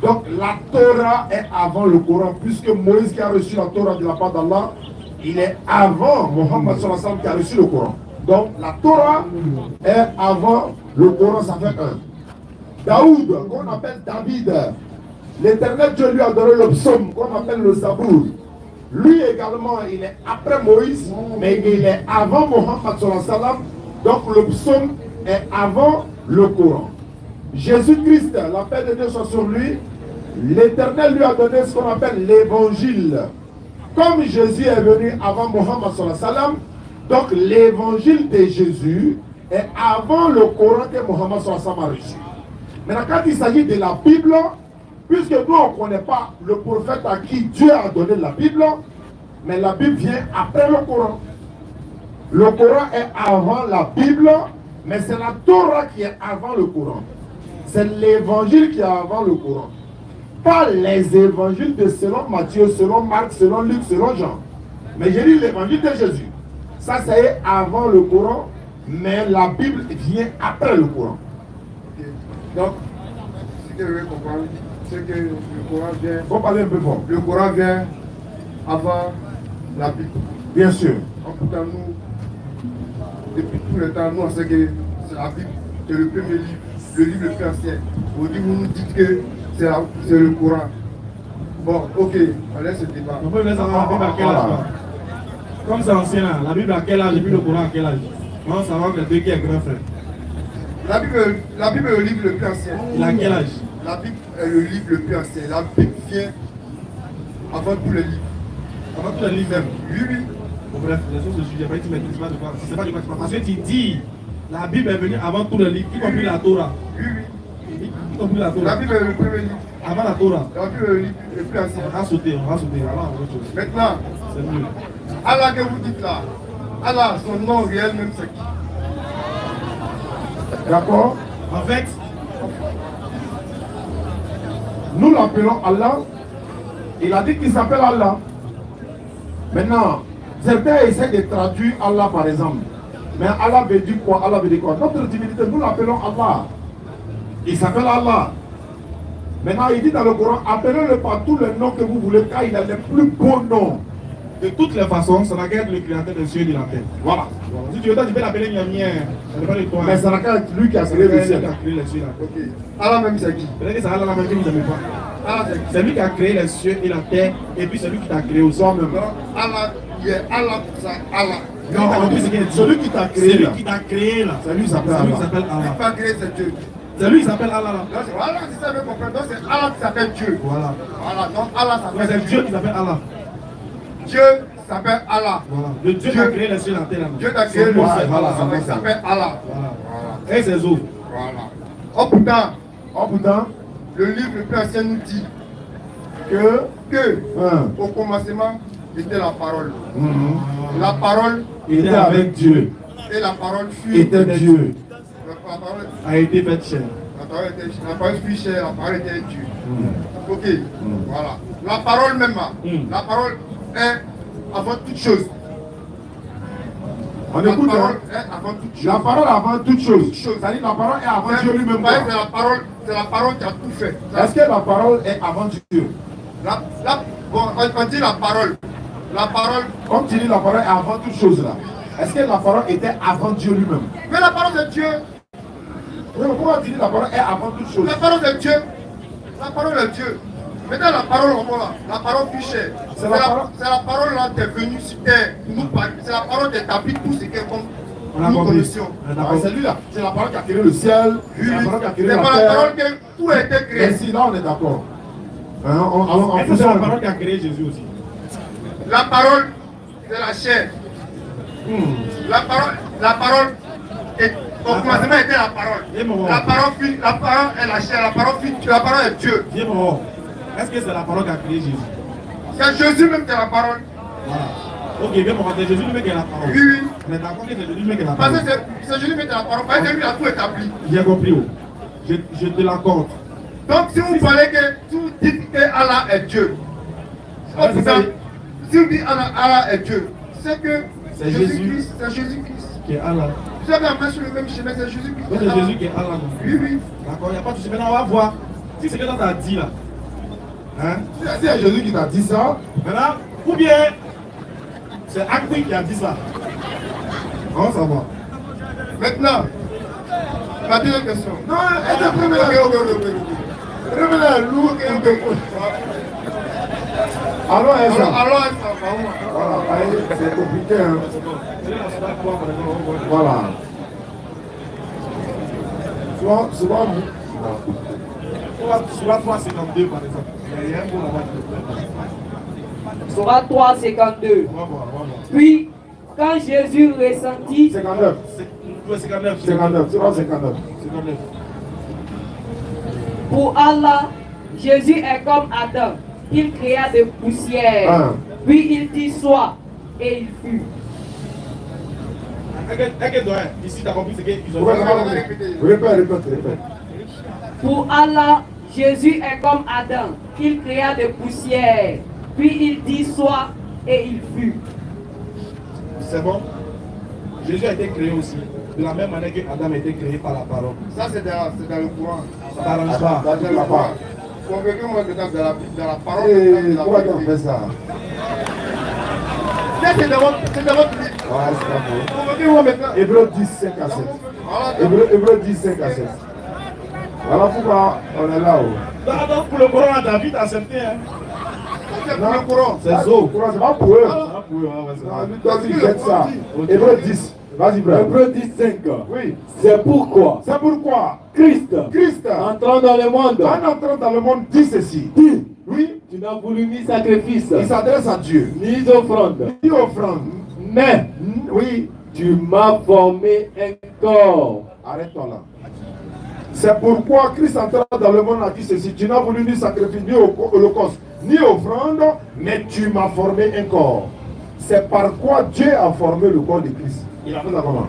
Donc la Torah est avant le Coran, puisque Moïse qui a reçu la Torah de la part d'Allah, il est avant Mohammed sallallahu alayhi wa sallam qui a reçu le Coran. Donc la Torah est avant le Coran, ça fait un. Daoud, qu'on appelle David, l'Éternel Dieu lui a donné le psaume qu'on appelle le Zabour. Lui également, il est après Moïse, mais il est avant Mohammed sallallahu alayhi wa sallam. Donc le psaume est avant le Coran. Jésus-Christ, la paix de Dieu soit sur lui, l'Éternel lui a donné ce qu'on appelle l'évangile. Comme Jésus est venu avant Mohammed sallallahu alayhi wa sallam, donc l'évangile de Jésus est avant le Coran que Mohammed sallallahu alayhi wa sallam a reçu. Maintenant, quand il s'agit de la Bible, puisque nous on ne connaît pas le prophète à qui Dieu a donné la Bible, mais la Bible vient après le Coran. Le Coran est avant la Bible, mais c'est la Torah qui est avant le Coran. C'est l'évangile qui est avant le Coran. Pas les évangiles de selon Matthieu, selon Marc, selon Luc, selon Jean. Mais j'ai lu l'évangile de Jésus. Ça c'est avant le Coran, mais la Bible vient après le Coran. Ok. Donc, ce que je veux comprendre, c'est que le Coran vient. Faut parler un peu fort. Le Coran vient avant la Bible. Bien sûr. En tout cas, nous, depuis tout le temps, nous on sait que c'est la Bible, c'est le premier livre, le livre le plus ancien. Aujourd'hui, vous nous dites que c'est le Coran. Bon, ok, on laisse ce débat. On peut laisser savoir la Bible à quel âge quoi. Comme c'est ancien là, la Bible à quel âge et puis le Coran à quel âge? On va savoir que les deux qui est grand frère. La Bible est le livre le plus ancien. Il a quel âge? La Bible est le livre le plus ancien. La Bible vient avant tous les livres. Avant tous les livres même. Oui, oui. Bon bref, les choses je ne sais pas de quoi. C'est pas de quoi tu parles. Parce que tu dis, la Bible est venue avant tous les livres, y compris la Torah. Oui, oui. Y compris la Torah. La Bible est le premier livre. Avant la Torah. La Bible est le livre le plus ancien. On va sauter. On va autre chose. Maintenant, C'est mieux. Allah que vous dites là, Allah, son nom réel même c'est qui? D'accord? En fait, Nous l'appelons Allah. Il a dit qu'il s'appelle Allah. Maintenant, certains essaient de traduire Allah par exemple. Mais Allah veut dire quoi? Allah veut dire quoi? Notre divinité, nous l'appelons Allah. Il s'appelle Allah. Maintenant, il dit dans le Coran, appelez-le par tous les noms que vous voulez, car il a les plus beaux noms. de toutes les façons, ça n'a qu'à être le créateur des cieux et de la terre. Voilà. Si tu veux, tu peux l'appeler Niamien. Ça dépend de toi. Mais ça n'a qu'à être lui qui a créé le ciel. Qui a créé les cieux et la terre. Ok. Allah même c'est qui? Peut-être que c'est Allah même qui ne vous aime pas. Allah c'est qui? C'est lui qui a créé les cieux et la terre, et puis c'est lui qui t'a créé aussi. Toi-même. Donc Allah, il est Allah pour ça, Allah. Non, en plus, c'est qu'il dit. celui qui t'a C'est créé lui là. qui t'a créé là. C'est lui qui s'appelle C'est lui Allah. qui s'appelle Il n'est Allah. pas créé, c'est Dieu. C'est lui qui s'appelle Allah là. Donc voilà, si ça veut comprendre, donc c'est Allah qui s'appelle Dieu. Voilà. Voilà, donc Allah Ouais, s'appelle c'est Dieu qui s'appelle Allah. Dieu s'appelle Allah. Voilà. Le Dieu qui a créé les cieux et la terre là. Dieu t'a créé le Son nom, ciel, c'est Allah. il s'appelle Allah. Voilà. Et ses eaux. Voilà. Oh putain, Oh putain, le livre le plus ancien nous dit que au commencement était la parole. Mhm. La parole il était avec Dieu, et la parole fut. était Dieu. La parole, A été faite chair. la parole fut chère, la parole était Dieu. Ok, voilà. La parole même, la parole est avant toute chose. On La écoute. parole Hein? est avant toute chose. La parole avant toute chose. C'est-à-dire la parole est avant Dieu lui-même. Ouais, c'est la parole qui a tout fait. Est-ce que la parole est avant Dieu? Bon, on dit la parole. La parole. Comme tu dis, la parole est avant toute chose là. Est-ce que la parole était avant Dieu lui-même? Mais la parole c'est Dieu. Oui, mais pourquoi tu dis la parole est avant toute chose? La parole c'est Dieu. La parole est Dieu. Maintenant la parole au là, la parole plus chère. C'est la parole là qui est venue sur terre. C'est la parole qui établit tout ce que nous connaissions. C'est lui là. C'est la parole qui a créé le ciel. C'est la parole qui a créé C'est la par la terre. parole que tout a été créé. Merci, là on est d'accord. Hein, Est-ce que c'est la parole qui a créé Jésus aussi? La parole, c'est la chair. La parole au commencement était la parole. La parole est la chair, la parole est Dieu. Est-ce que c'est la parole qui a créé Jésus? C'est Jésus même qui est la parole. Voilà. Ok, bien mon c'est Jésus lui qui est la parole. Oui, oui. On est d'accord que c'est Jésus lui qui est la Parce parole. que c'est Jésus qui est la parole. Parce que lui a tout établi. J'ai compris. Je te l'accorde. Donc si vous parlez que tout dit que Allah est Dieu. Ah, c'est ça. Si vous dites Allah est Dieu, c'est que C'est Jésus-Christ, c'est Jésus-Christ. Qui est Allah. Vous avez marché sur le même chemin, c'est Jésus-Christ. Donc c'est Jésus qui est Allah. Oui, oui. D'accord, il n'y a pas de souci. Maintenant, on va voir. Si c'est que tu as dit là. Hein? Si c'est Jésus qui t'a dit ça, Maintenant, ou bien c'est Akwi qui a dit ça. On va savoir. Maintenant, ma deuxième question. non, révélez nous. Alors, Alors, voilà, c'est compliqué. Hein. Voilà. Souvent, Soit 352 par exemple. Il y a un mot là-bas. Sourate 3, 52. On va voir. Puis, quand Jésus ressentit 59. 59. 59. C'est pas 59. 59. pour Allah, Jésus est comme Adam, qu'il créa de poussière. Ah. Puis il dit soit, et il fut. Ici, tu as compris ce qu'ils ont Répète. Pour Allah, Jésus est comme Adam, qu'il créa de poussière. Puis il dit soit, et il fut. C'est bon. Jésus a été créé aussi. De la même manière que Adam a été créé par la parole. ça c'est dans le Coran. Ça t'arrange pas. Dans le Coran. Convainquez-moi dedans dans la parole. Et pourquoi tu as fait ça? Ça c'est dans votre livre. Ouais, c'est pas bon. Convainquez-moi maintenant. Hébreu 10, 5 à 7. Voilà, Hébreu 10, 5 à 7. Voilà pourquoi on est là. Donc pour le Coran, David a accepté. Hein. c'est pour le Coran. C'est ça. C'est pas pour eux. Toi, tu jettes ça. Hébreu 10. Vas-y, frère. Hébreux 10, 5. Oui. C'est pourquoi C'est pourquoi Christ, Christ, entrant dans le monde, en entrant dans le monde, dit ceci. dit, Oui, tu n'as voulu ni sacrifice, il s'adresse à Dieu. ni offrande, Ni offrande. mais Oui, tu m'as formé un corps. arrête-toi là. C'est pourquoi Christ entrant dans le monde a dit ceci. Tu n'as voulu ni sacrifice, ni holocauste, ni offrande, mais tu m'as formé un corps. C'est par quoi Dieu a formé le corps de Christ. Il a fait ça comment?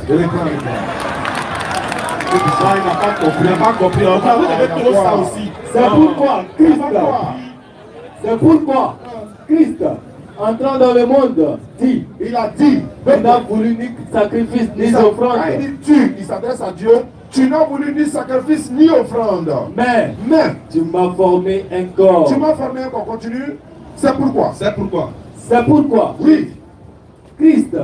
Je l'écran. Ça, il n'a pas compris. Il n'a pas compris. Vous devez trouver ça aussi. C'est pourquoi c'est pourquoi Christ, entrant dans le monde, dit, Il a dit, tu n'as voulu ni sacrifice, ni offrande, il dit tu, il s'adresse à Dieu, tu n'as voulu ni sacrifice ni offrande. mais Mais tu m'as formé un corps. tu m'as formé un corps, continue. C'est pourquoi. C'est pourquoi. C'est pourquoi Oui, Christ,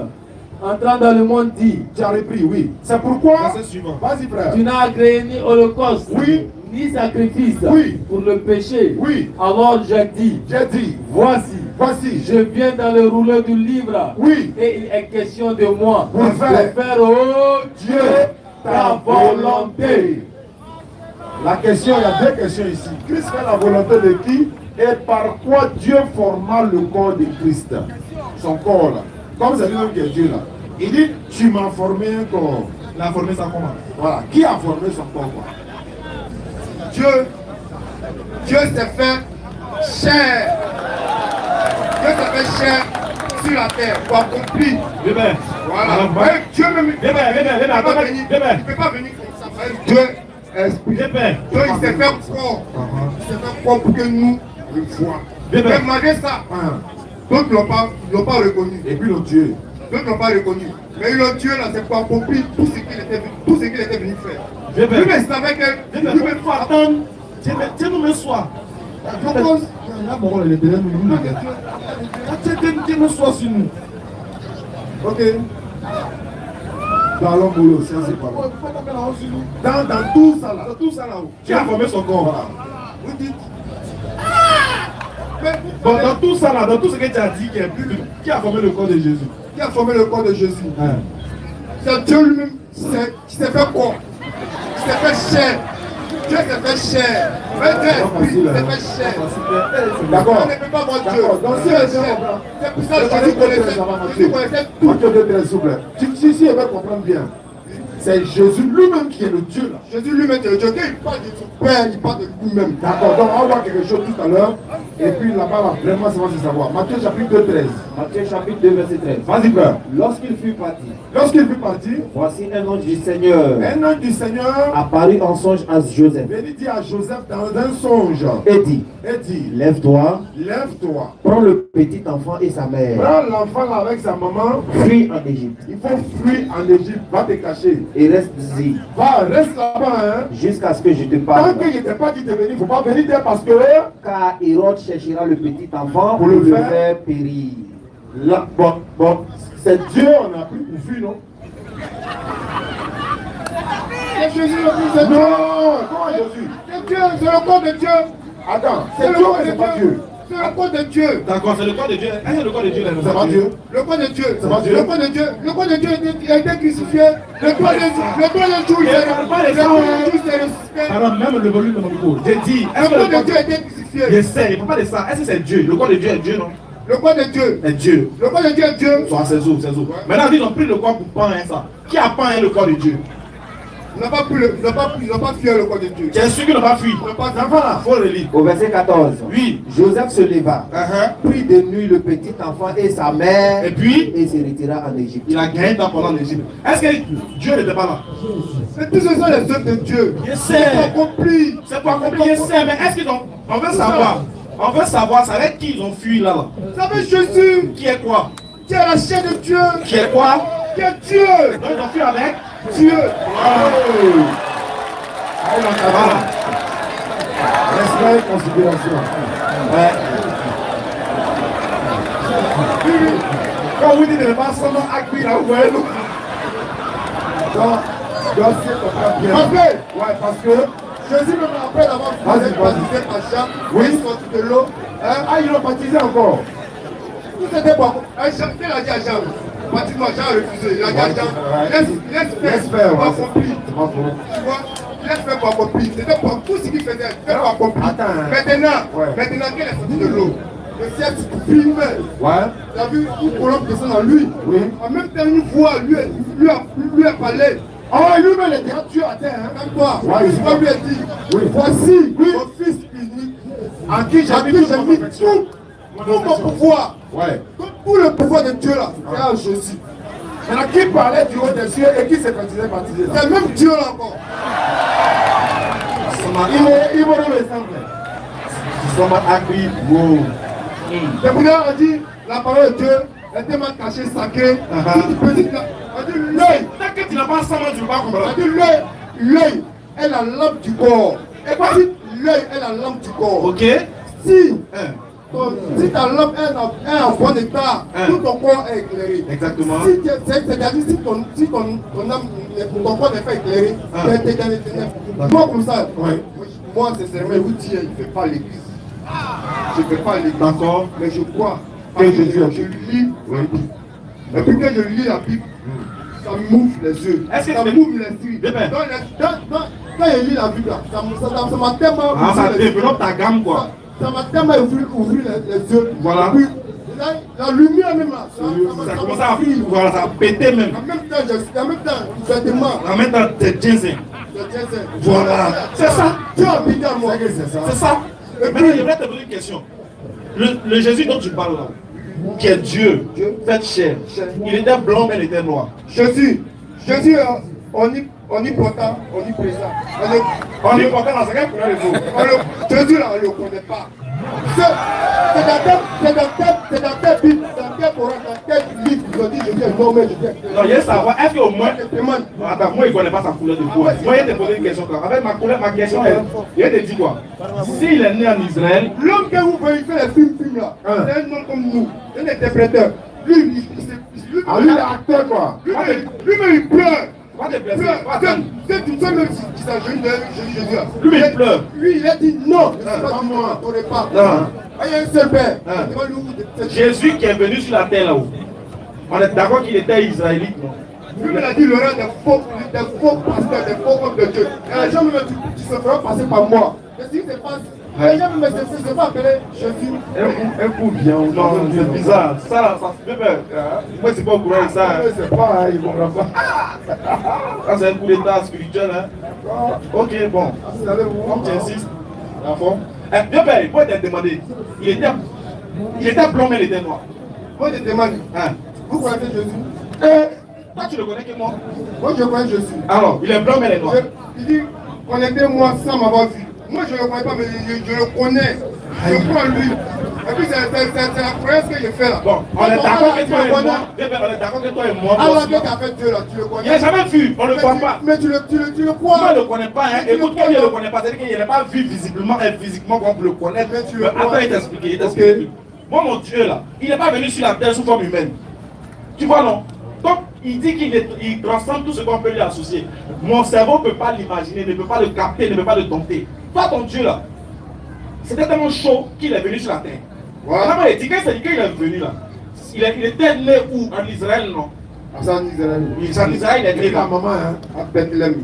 entrant dans le monde, dit, tu as repris, oui. C'est pourquoi. Verset suivant. Vas-y, frère. tu n'as agréé ni holocauste, Oui. ni sacrifice Oui. pour le péché. Oui. Alors j'ai dit, J'ai dit, voici, je viens dans le rouleau du livre. Oui. Et il est question de moi. Pour faire. Oh Dieu, ta volonté. La question, il y a deux questions ici. Christ fait la volonté de qui? Et par quoi Dieu forma le corps de Christ? Son corps là. Comme c'est lui-même qui est Dieu là. Il dit, tu m'as formé un corps. Il a formé ça comment? Voilà. Qui a formé son corps quoi? Dieu s'est fait chair. Dieu s'est fait chair sur la terre pour accomplir. Bébé. Voilà. Ouais, Dieu même. Bébé, attends, Il ne bébé. peut pas venir comme ça. Frère. Dieu est esprit. Bébé. Donc il s'est fait corps. Il s'est fait corps pour que nous le voyons. Bébé. Mais malgré ça, d'autres ne l'ont pas reconnu. Et puis le Dieu. D'autres ne l'ont pas reconnu. Mais le Dieu là, c'est pour accomplir tout ce qu'il était venu faire. Bébé. Lui-même savait que Bébé, lui-même faut attendre. Dieu nous met soir. Là, bon, les délais nous Dieu nous soit sur nous. Ok. Dans l'ombre, c'est pas bon. Dans tout ça là. Dans tout ça là-haut. Qui a formé son corps? Voilà. vous dites. Bon, dans tout ça là, dans tout ce que tu as dit, qui a formé le corps de Jésus? Qui a formé le corps de Jésus? C'est Dieu lui-même qui s'est fait corps. Qui s'est fait chair. Dieu s'est fait chair. Dieu esprit s'est fait chair. D'accord. On ne peut pas voir Dieu. Donc si Dieu les est gens chair. comprennent. C'est pour ça que Jésus connaissait tout. Matthieu 2, s'il vous plaît. Si elle veut comprendre bien, c'est Jésus lui-même qui est le Dieu là. Jésus lui-même est le Dieu. Quand il parle de son Père, il parle de lui-même. D'accord, donc on va voir quelque chose tout à l'heure. Et puis là-bas, là, vraiment, ça va se savoir. Matthieu chapitre 2, 13. Matthieu chapitre 2, verset 13. Vas-y, père. Lorsqu'il fut parti, Lorsqu'il fut parti, voici un ange du Seigneur un ange du Seigneur apparut en songe à Joseph venait dire à Joseph dans un songe et dit, et dit, lève-toi, lève-toi, prends le petit enfant et sa mère, prends l'enfant là avec sa maman, fuis en Égypte il faut fuir en Égypte, va te cacher. et reste-y Va, reste là-bas, hein. jusqu'à ce que je te Tant parle. qu'il n'était pas dit de venir, il ne faut pas venir dire parce que Car Hérode cherchera le petit enfant Pour pour le le faire faire périr. là, bon, c'est Dieu, on a pris pour fuir, non? C'est Jésus le Fils de Dieu. Non, comment Jésus? C'est Dieu, c'est le corps de Dieu. Attends, C'est c'est le Dieu corps ou de c'est pas Dieu? Dieu. C'est le corps de Dieu. D'accord, c'est le corps de Dieu. Est-ce que c'est le corps de Dieu là? C'est pas Dieu. Le corps de Dieu. C'est pas Dieu. Le corps de Dieu. Le corps de Dieu a été crucifié. Le corps de Dieu. Le corps de Dieu. Mais parle pas Le de ça, corps hein. de Dieu s'est ressuscité. Alors, même le volume de mon micro. J'ai dit, Le est-ce que corps le de corps Dieu a été crucifié. Je sais, il ne faut pas de ça. Est-ce que c'est Dieu? Le corps de Dieu est Dieu, non? Le corps de Dieu. C'est Dieu. Le corps de Dieu est Dieu. Soit c'est ça, c'est ça. Maintenant, ils ont pris le corps pour peindre ça. Qui a peint le corps de Dieu? Ils n'ont pas fui le corps de Dieu. Tu es sûr qu'ils n'ont pas fui? Ils n'ont pas fui. Enfant là, faut le lire. Au verset 14, Oui. Joseph se leva, prit de nuit le petit enfant et sa mère Et puis, et se retira en Égypte. il a gagné temps pendant l'Égypte. Est-ce que Dieu n'était pas là? Mais tous ce sont les œuvres de Dieu. Je C'est sais. accompli. C'est pas compliqué, je sais, mais est-ce qu'ils ont. On veut savoir. On veut savoir, c'est avec qui ils ont fui là. Vous savez, Jésus, Qui est quoi? qui est la chair de Dieu, Qui est quoi? qui est Dieu. Donc ils ont fui avec Dieu. Voilà. Respect et considération. Quand vous dites de ne pas seulement accueillir là, vous voyez nous. Donc, si on comprend bien. Parce que Ouais, parce que. Jésus, même après avoir Vas-y, baptisé par Jean, Oui. il est sorti de l'eau. Hein? Ah, ils l'ont baptisé encore. Tout c'était bon. Jean, il a dit à Jean, baptise-moi, Jean a refusé. Il a dit à Jean, laisse faire pour accomplir. C'est pas faux. Tu vois, laisse faire pour accomplir. C'était pour tout ce qu'il faisait, faire pour accomplir. Attends, hein. Maintenant qu'elle est sortie de l'eau, le ciel se filme. Ouais. Tu as vu une colombe descend en lui. Oui. En même temps, une voix lui a parlé. Oh, lui-même, il était Dieu à terre. Hein. Comme toi, Ouais, il va lui a dit, Oui. voici mon fils unique, À qui j'ai mis tout mon pouvoir. Ouais. Tout le pouvoir de Dieu là, c'est à Jésus. Maintenant, qui parlait du haut des cieux et qui s'est baptisé là? C'est même Dieu là encore. Il m'a donné l'exemple. Ils sont accueillis. Wow. Le Bouddha a dit, la parole de Dieu est tellement cachée, sacrée. On dit l'œil. Tant que tu n'as pas ça, tu ne peux pas On comprendre. dit l'œil est la lampe du corps. Et pas si l'œil est la lampe du corps. Ok? Si, Hein. si ta lampe est en bon état, tout ton corps est éclairé. Exactement. C'est-à-dire si ton corps n'est pas éclairé, tu es dans les ténèbres. Moi comme ça, moi sincèrement, je vous dis, je ne fais pas l'église. Je ne fais pas l'église. D'accord. Mais je crois. Parce que je lis la Bible. Et puis quand je lis la Bible, ça m'ouvre les yeux. Est-ce que Ça c'est- m'ouvre l'esprit. Dépend. Quand je lis la Bible, ça m'a tellement Ah, ça ouvert les yeux. développe ta gamme, quoi. Ça m'a tellement ouvert les yeux. Voilà. Et puis, la lumière même là, Ça commence à voilà, ça a pété même. En même temps, je demande. En même temps, t'es ginseng. Voilà. C'est ça. Dieu habite en moi. C'est ça. Maintenant, je voudrais te poser une question. Le Jésus dont tu parles là, qui est Dieu, fait chair, il était blanc mais il était noir. Jésus, omnipotent, omniprésent. On est content dans quelle couleur il faut. Jésus là, on ne le connaît pas. C'est dans tes Bibles, dans tes Corans, dans tes livres, ils ont dit Jésus est nommé, Jésus est Non, il y a savoir, est-ce qu'au moins. demande. Non, attends, moi, il ne connaît pas sa couleur de peau. Moi, il te posé une question. Avec ma question, il te dit quoi? S'il est né en Israël, L'homme que vous voyez faire les films là, c'est un homme comme nous, un interpréteur. Lui, Ah, lui, il est acteur, quoi. lui-même, il pleure. pas de blessure. C'est tout seul même qui s'agenouille de Jésus. Lui, il pleure. Lui, il a dit non, je ne suis pas moi, on n'est pas. Non. Il y a un seul père. Jésus qui est venu sur la terre là-haut. On est d'accord qu'il était israélite, non? Bible a dit il y aura des faux pasteurs, des faux hommes de Dieu. Et les gens me disent, tu se feras passer par moi. Qu'est-ce qui se passe? Les gens me disent, je ne pas appeler Jésus. Un coup vient, non, c'est bizarre. Ça se fait peur. Moi, c'est pas au courant de ça. C'est pas, ils vont pas. Ça, c'est un coup d'état spirituel. Hein. Ok, bon. Comme tu insistes, à fond. Bien père, moi, je t'ai demandé. Il était blond, mais il était noir. Moi, je te demande, Hein? vous connaissez Jésus? Toi, tu le connais que moi. Moi, je connais Jésus. Alors, il est blanc, mais il est noir. Il dit, connectez-moi sans m'avoir vu. Moi, je ne le connais pas, mais je le connais. Je crois en lui. Et puis, c'est la croyance que je fais là. Bon, on est d'accord que toi et moi. Bien père, on est d'accord que toi et moi. Allah qui a fait Dieu là, tu le connais. Il n'a jamais vu, on ne le voit pas. Mais tu le crois. Moi, je ne le connais pas. Hein. Écoute, comme il ne le connaît pas, c'est-à-dire qu'il n'a pas vu visiblement et physiquement comme on peut le connaître. Mais tu le crois. Après, il t'explique. Moi, mon Dieu, là, il n'est pas venu sur la terre sous forme humaine. Tu vois, non? Donc, il dit qu'il transcende tout ce qu'on peut lui associer. Mon cerveau ne peut pas l'imaginer, ne peut pas le capter, ne peut pas le dompter. Toi, ton Dieu, là, c'était tellement chaud qu'il est venu sur la terre. Voilà. Il dit quand il est venu, là, il était né où? En Israël, non? En Israël. En Israël, il est né La là. maman, hein. À Bethléem.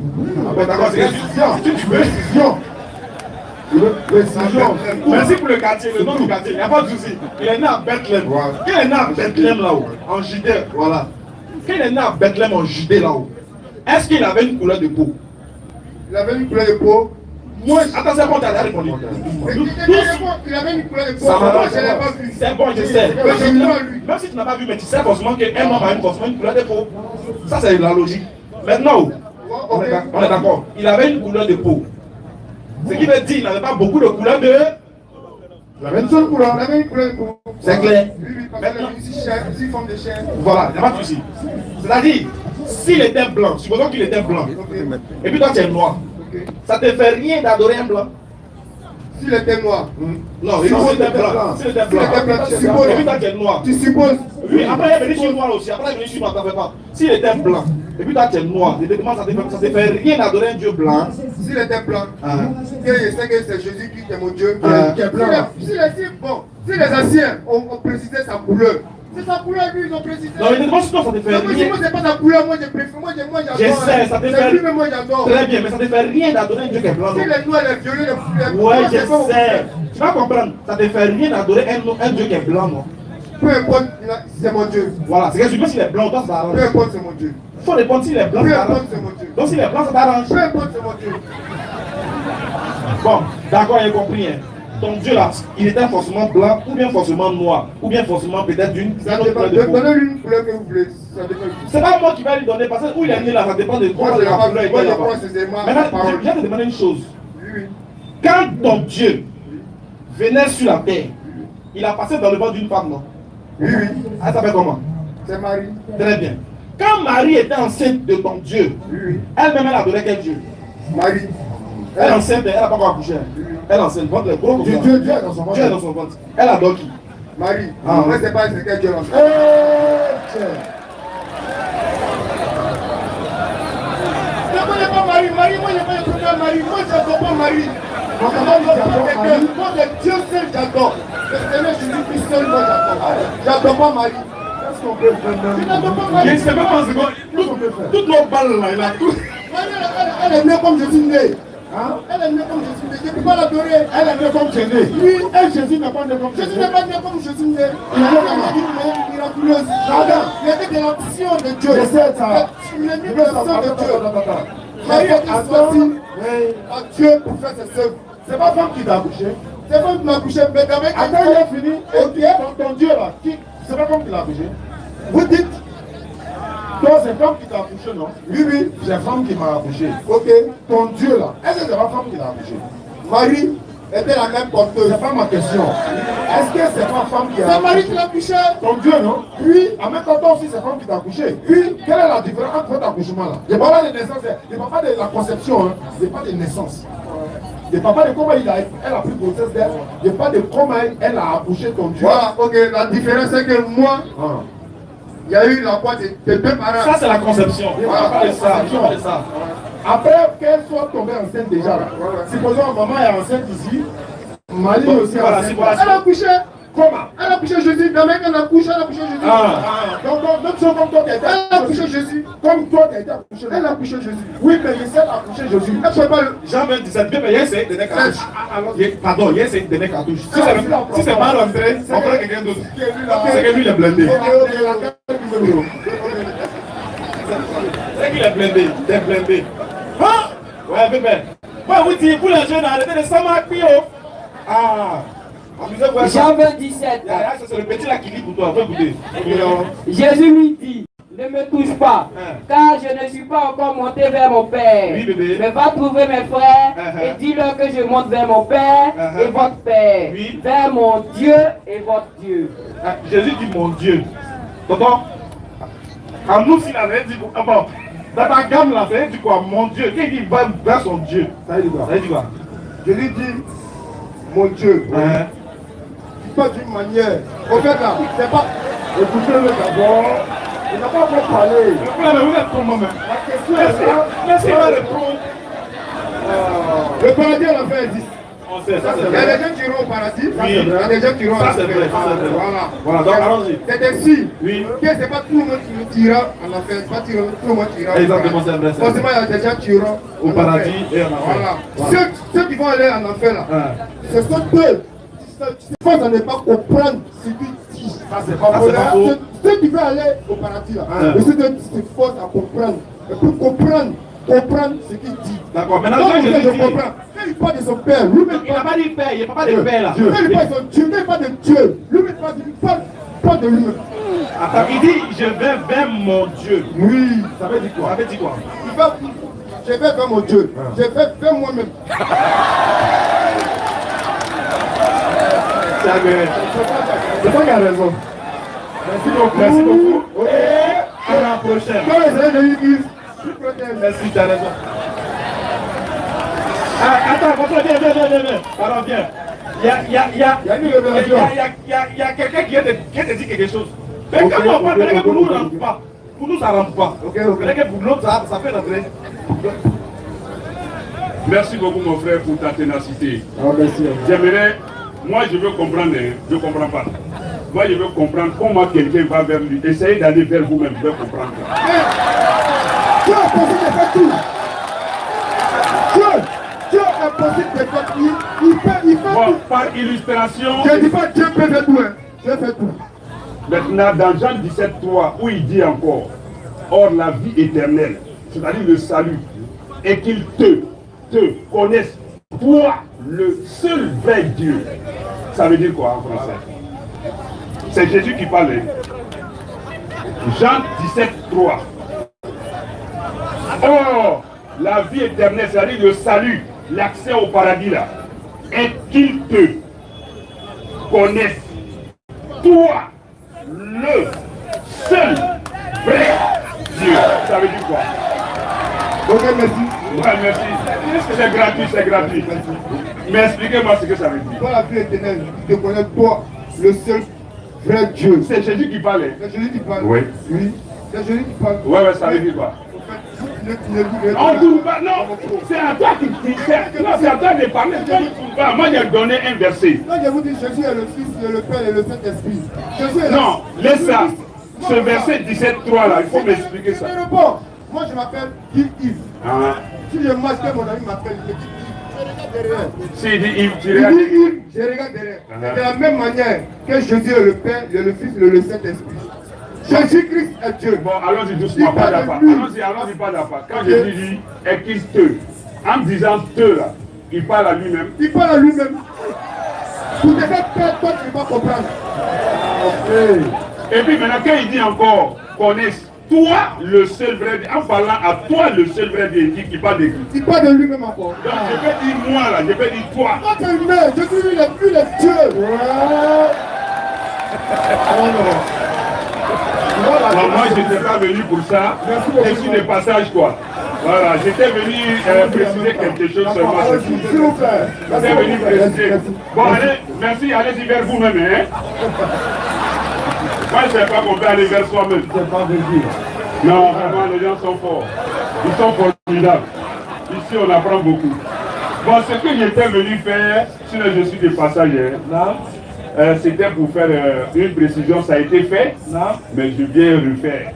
D'accord, c'est Précision. Précision. Merci pour le quartier, le nom du quartier, il n'y a pas de souci. Il est né à Bethléem. Voilà. Quand il est né à Bethléem là-haut, en Judée, voilà. Quand il est né à Bethléem en Judée là-haut, est-ce qu'il avait une couleur de peau? Il avait une couleur de peau. Moi, attends, c'est bon, tu as répondu. Il avait une couleur de peau. Ça va, Moi, je ne l'ai pas vu. c'est bon, je sais. Mais je crois en lui. Même si tu n'as pas vu, mais tu sais forcément qu'un homme a forcément une couleur de peau. Ça, c'est la logique. Maintenant, on est d'accord. Il avait une couleur de peau. Ce qui veut dire qu'il n'avait pas beaucoup de couleurs de... Il avait une seule couleur. Il avait une couleur de peau. C'est clair. Oui, parce qu'il avait ici forme de chair. Voilà, il n'y a pas de souci. C'est-à-dire, s'il était blanc, supposons qu'il était blanc, et puis toi tu es noir, ça ne te fait rien d'adorer un blanc. S'il était noir. Non, s'il était blanc. S'il était blanc, tu supposes. et puis toi tu es noir. Tu supposes. Oui, après il est venu sur noir aussi, après il est venu sur noir, t'en fais pas. S'il était blanc, et puis toi tu es noir, comment ça te fait rien d'adorer un Dieu blanc. S'il était blanc, que je sais que c'est Jésus qui est mon Dieu. Qui est blanc. Si les anciens ont précisé sa couleur, c'est sa couleur, lui, ils ont précisé. Non, mais demande sinon ça te fait rien. Moi, c'est pas sa couleur, moi, je préfère, moi, j'adore. Je sais, ça te fait lui, mais moi, j'adore. très bien, mais ça te fait rien d'adorer un Dieu qui est blanc. Si les noirs, les violets, les Ouais, je sais. Tu vas comprendre, ça te fait rien d'adorer un Dieu qui est blanc, non? Peu importe, c'est mon Dieu. Voilà, c'est que je pense s'il est blanc, toi ça t'arrange. Peu importe, c'est mon Dieu. Il faut répondre s'il est blanc, Peu ça t'arrange. importe, c'est mon Dieu. Donc s'il est blanc, ça t'arrange. Peu importe, c'est mon Dieu. Bon, d'accord, j'ai compris. Hein. Ton Dieu là, il était forcément blanc, ou bien forcément noir, ou bien forcément peut-être d'une Ça autre dépend. couleur de peau. Donnez-lui une couleur que vous voulez. Ça dépend. C'est pas moi qui vais lui donner, parce que où il est né là, ça dépend de Moi, comment je la n'ai pas couleur vu. Moi, était je là-bas. crois que c'est ma Maintenant, parole. je viens te demander une chose. Oui. Quand ton Dieu venait sur la terre, il a passé dans le ventre d'une femme, non? Oui. Elle s'appelle comment? C'est Marie. Très bien. Quand Marie était enceinte de ton Dieu, Oui. elle-même elle adorait quel Dieu? Marie. Elle est enceinte, elle n'a pas encore accouché. Elle est enceinte, ventre est gros comme ça. Dieu est dans son ventre. Dieu est dans son ventre. Elle adore qui? Marie. Ah, Moi, oui. c'est pas c'est quel Dieu là. Je ne connais pas Marie. Moi, je ne connais pas Marie. Moi, je n'adore pas Marie. Moi, c'est Dieu seul, j'adore. Le Seigneur Jésus-Christ seul, moi, j'adore. J'adore pas Marie. Qu'est-ce qu'on peut faire Je n'adore pas Je Marie. ne sais même pas ce qu'on toutes nos balles là, il a tout. Elle est née comme je suis né. Hein? Elle est née comme je suis né. Je ne peux pas l'adorer. Elle est née comme tu es né. Oui. Et Jésus n'est pas né comme tu es Jésus né. n'est pas né comme je suis né. Il a dit d'une manière miraculeuse. Il y avait de l'action de Dieu. Je sais ça. Il a mis le sang de Dieu. Marie a été Attends. choisie Oui. à Dieu pour faire ses œuvres. C'est pas femme qui t'a accouché. C'est pas qui m'a couché, mais avec Attends, il est fini. Ok. Ton Dieu là, c'est pas femme qui l'a accouché. vous dites, Toi, c'est femme qui t'a accouché, non? oui, C'est femme qui m'a accouché. ok. Ton Dieu là, est-ce que c'est pas femme qui l'a accouché? Marie était la même porteuse. C'est pas ma question. Est-ce que c'est pas femme qui a C'est Marie accouché? qui l'a couché. Ton Dieu, non? Oui. En même temps, toi aussi, c'est femme qui t'a accouché. Oui. Quelle est la différence entre votre accouchement là? Je ne parle pas de naissance, je ne parle pas de la conception, hein. Je parle de naissance. Je ne parle pas de comment elle a pris grossesse d'elle. Je parle de comment elle a accouché ton Dieu. Voilà, ok. La différence, c'est que moi, Ah. il y a eu la voix de deux parents. Ça c'est la conception. On va parler de ça. On va parler de ça. Après qu'elle soit tombée enceinte déjà là. Supposons que maman est enceinte ici. Marie aussi est Voilà, enceinte. c'est voilà. Elle a couché. Comment? Elle a accouché Jésus. La mère elle a accouché Jésus. Donc, même chose comme toi qui a été Elle a accouché Jésus. Comme toi qui a été accouché. Elle a accouché Jésus. Oui, mais il s'est accouché Jésus. Elle ne peut pas le... Jean 17, mais il y a essayé de donner cartouche. Pardon, il y a essayé de donner cartouche. Si c'est pas rentré, on prend quelqu'un d'autre. C'est que lui, il est blindé. C'est qu'il est blindé. Il est blindé. Hein? Ouais, bébé. Moi, vous dites, pour les jeunes, arrêtez de s'amakrer. Ah. Jean 17. C'est le petit là qui lit pour toi. Faut écouter. Jésus lui dit, ne me touche pas, car je ne suis pas encore monté vers mon Père. Oui, bébé. Mais va trouver mes frères et dis-leur que je monte vers mon Père et votre Père, Oui. vers mon Dieu et votre Dieu. Jésus dit mon Dieu. Tonton, en nous, s'il avait dit, bon, dans ta gamme là, ça veut dire quoi? Mon Dieu. Qui dit va vers son Dieu? Ça veut dire quoi? Ça veut dire quoi? Je lui dis, mon Dieu. Pas d'une manière. Au fait là, c'est pas. Écoutez-le d'abord. Il n'a pas encore parlé. Vous êtes comment même? La question est là. Laissez-moi répondre. Le paradis à la fin existe. On sait, ça c'est Il y a vrai. des gens qui iront au paradis. Oui. Il y a des gens qui iront à Ça la c'est vrai, ça c'est vrai. Voilà. Donc allons-y. C'est ainsi. Oui. Que c'est pas tout le monde qui ira en enfer. C'est pas tout le monde qui ira. Exactement, c'est vrai. Forcément, il y a des gens qui iront Au en paradis enfer. et en enfer. Voilà. Ceux qui vont aller en enfer là, ce sont eux. Il faut ne pas comprendre ce qu'ils disent. Ça c'est pas faux. Ceux qui veulent aller au paradis là, ils se forcent à comprendre. Et pour comprendre ce qu'il dit. D'accord, maintenant Donc, quand je Jésus dit, comprends. Quand il parle de son père, lui-même il n'a pas dit père, il n'y a pas de père là. quand il parle de son Dieu, quand il parle de Dieu, lui-même parle de lui-même. Attends, il dit je vais vers mon Dieu. Oui. Ça veut dire quoi? Ça veut dire quoi? Je vais vers mon Dieu. Je vais vers moi-même. C'est toi qui as raison. Merci beaucoup. Merci beaucoup. Et à la prochaine. Quand les élèves de l'église, Merci, tu as raison. Attends, viens. Pardon, viens. Il y a quelqu'un qui a te dit quelque chose. Mais comment on parle, pour nous, ça ne rentre pas. Pour nous, ça ne rentre pas. Pour l'autre, ça fait rentrer. Merci beaucoup mon frère pour ta ténacité. merci. J'aimerais, moi je veux comprendre, je ne comprends pas. Moi je veux comprendre comment quelqu'un va vers lui. Essayez d'aller vers vous-même, je veux comprendre. Dieu a possible de faire tout. Dieu a possible de faire tout. Il fait Bon, tout. par illustration, Je ne dis pas Dieu peut faire tout. Dieu fait tout. maintenant dans Jean 17:3, où il dit encore, or la vie éternelle, c'est-à-dire le salut, et qu'il te connaisse, toi, le seul vrai Dieu. Ça veut dire quoi en français? C'est Jésus qui parlait. Jean 17:3. Or, la vie éternelle, c'est-à-dire le salut, l'accès au paradis là, et qu'il te connaisse, toi, le seul vrai Dieu. Ça veut dire quoi? Ok, merci. Ouais, merci. C'est gratuit. Mais expliquez-moi ce que ça veut dire. Toi, la vie éternelle, tu te connais, toi, le seul vrai Dieu. C'est Jésus qui parlait. C'est Jésus qui parle. Oui. Oui. C'est Jésus qui parle. Ouais, ça veut dire quoi? On ne tourne pas, non. C'est à toi qui dis. Non, c'est à toi de parler. Moi, j'ai donné un verset. Quand je vous dis Jésus est le Fils, le Père et le Saint-Esprit. Jésus est Non, laisse ça. Ce verset 17:3 là, il faut m'expliquer ça. Je réponds. Moi, je m'appelle Yves. Ah. Si je marche, mon ami m'appelle Yves. Derrière. Si il dit Yves, tu Il regardes. dit Yves, je regarde derrière. C'est de la même manière que Jésus est le Père, le Fils et le Saint-Esprit. Jésus-Christ est Dieu. Bon, allons-y doucement, pas d'appart. Allons-y, pas d'appart. Quand Jésus dit et qu'il te, en disant te là, il parle à lui-même. Il parle à lui-même. Pour te faire peur, toi tu ne vas pas comprendre. Et puis maintenant, quand il dit encore, connaisse, toi le seul vrai Dieu, en parlant à toi le seul vrai Dieu, qui parle de qui? Il parle de lui-même encore. Donc je peux dire moi là, je peux dire toi. Toi tu es humain, Jésus lui il est Dieu. Alors, moi je n'étais pas venu pour ça, je suis de passage quoi. Voilà, j'étais venu préciser quelque chose seulement. S'il vous plaît. J'étais venu préciser. Bon allez, merci, allez-y vers vous-même. Hein? Moi je ne sais pas qu'on peut aller vers soi-même. Non, vraiment les gens sont forts. Ils sont formidables. Ici on apprend beaucoup. Bon, ce que j'étais venu faire, sinon je suis de passage, hein, C'était pour faire une précision, ça a été fait, نعم mais je viens refaire.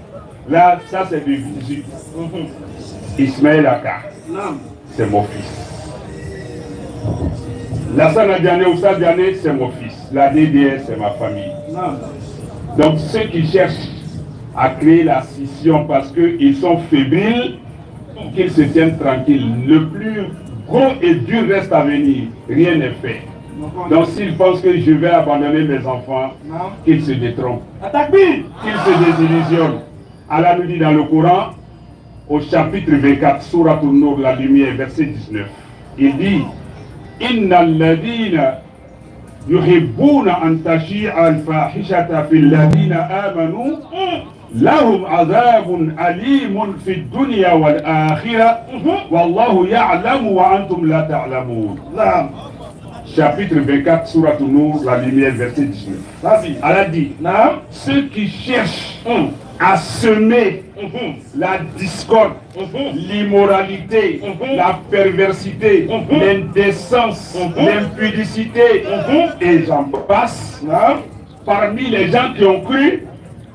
Là, ça c'est de visite. Ismaël Aka, نعم c'est mon fils. Lassana Diané, Oussa Diané, c'est mon fils. La DDS, c'est ma famille. نعم Donc ceux qui cherchent à créer la scission parce qu'ils sont fébriles, qu'ils se tiennent tranquilles. Le plus gros et dur reste à venir. Rien n'est fait. Donc s'ils pensent que je vais abandonner mes enfants, نعم qu'ils se détrompent, التكبير qu'ils se désillusionnent. Allah nous dit dans le Coran, au chapitre 24, Sourate An-Nur, la lumière, verset 19, il dit Inna alladhina yuhibbuna an tashi'a al-fahishata fil ladina amanu lahum adhabun alimun fid dunya wal akhirah wallahu ya'lamu wa antum la ta'lamun. نعم Chapitre 24, Sourate An-Nur, la lumière, verset 19. vas-y Allah dit نعم ceux qui cherchent à semer la discorde, l'immoralité, la perversité, l'indécence, l'impudicité, et j'en passe, hein, parmi les gens qui ont cru,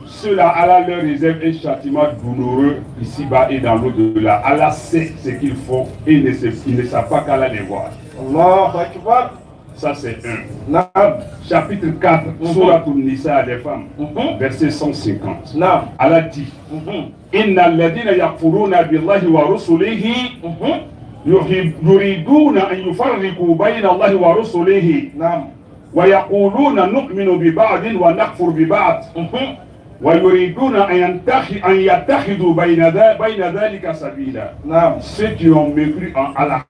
ceux-là, Allah leur réserve un châtiment douloureux ici-bas et dans l'au-delà. Allah sait ce qu'ils font et ils ne savent pas qu'Allah les voit. الله أكبر Ça c'est un. نعم Chapitre 4, Sourate An-Nisa des femmes, verset 150. نعم Allah dit Inna alladhina yakfuruna billahi wa rusulihi yuriduna an yufarriqu bayna Allahi wa rusulihi نعم wa yaquluna nu'minu bi ba'din wa nakfur bi ba'd wa yuriduna an yattakhidhu bayna dhalika sabila. نعم Ceux qui ont mécru en Allah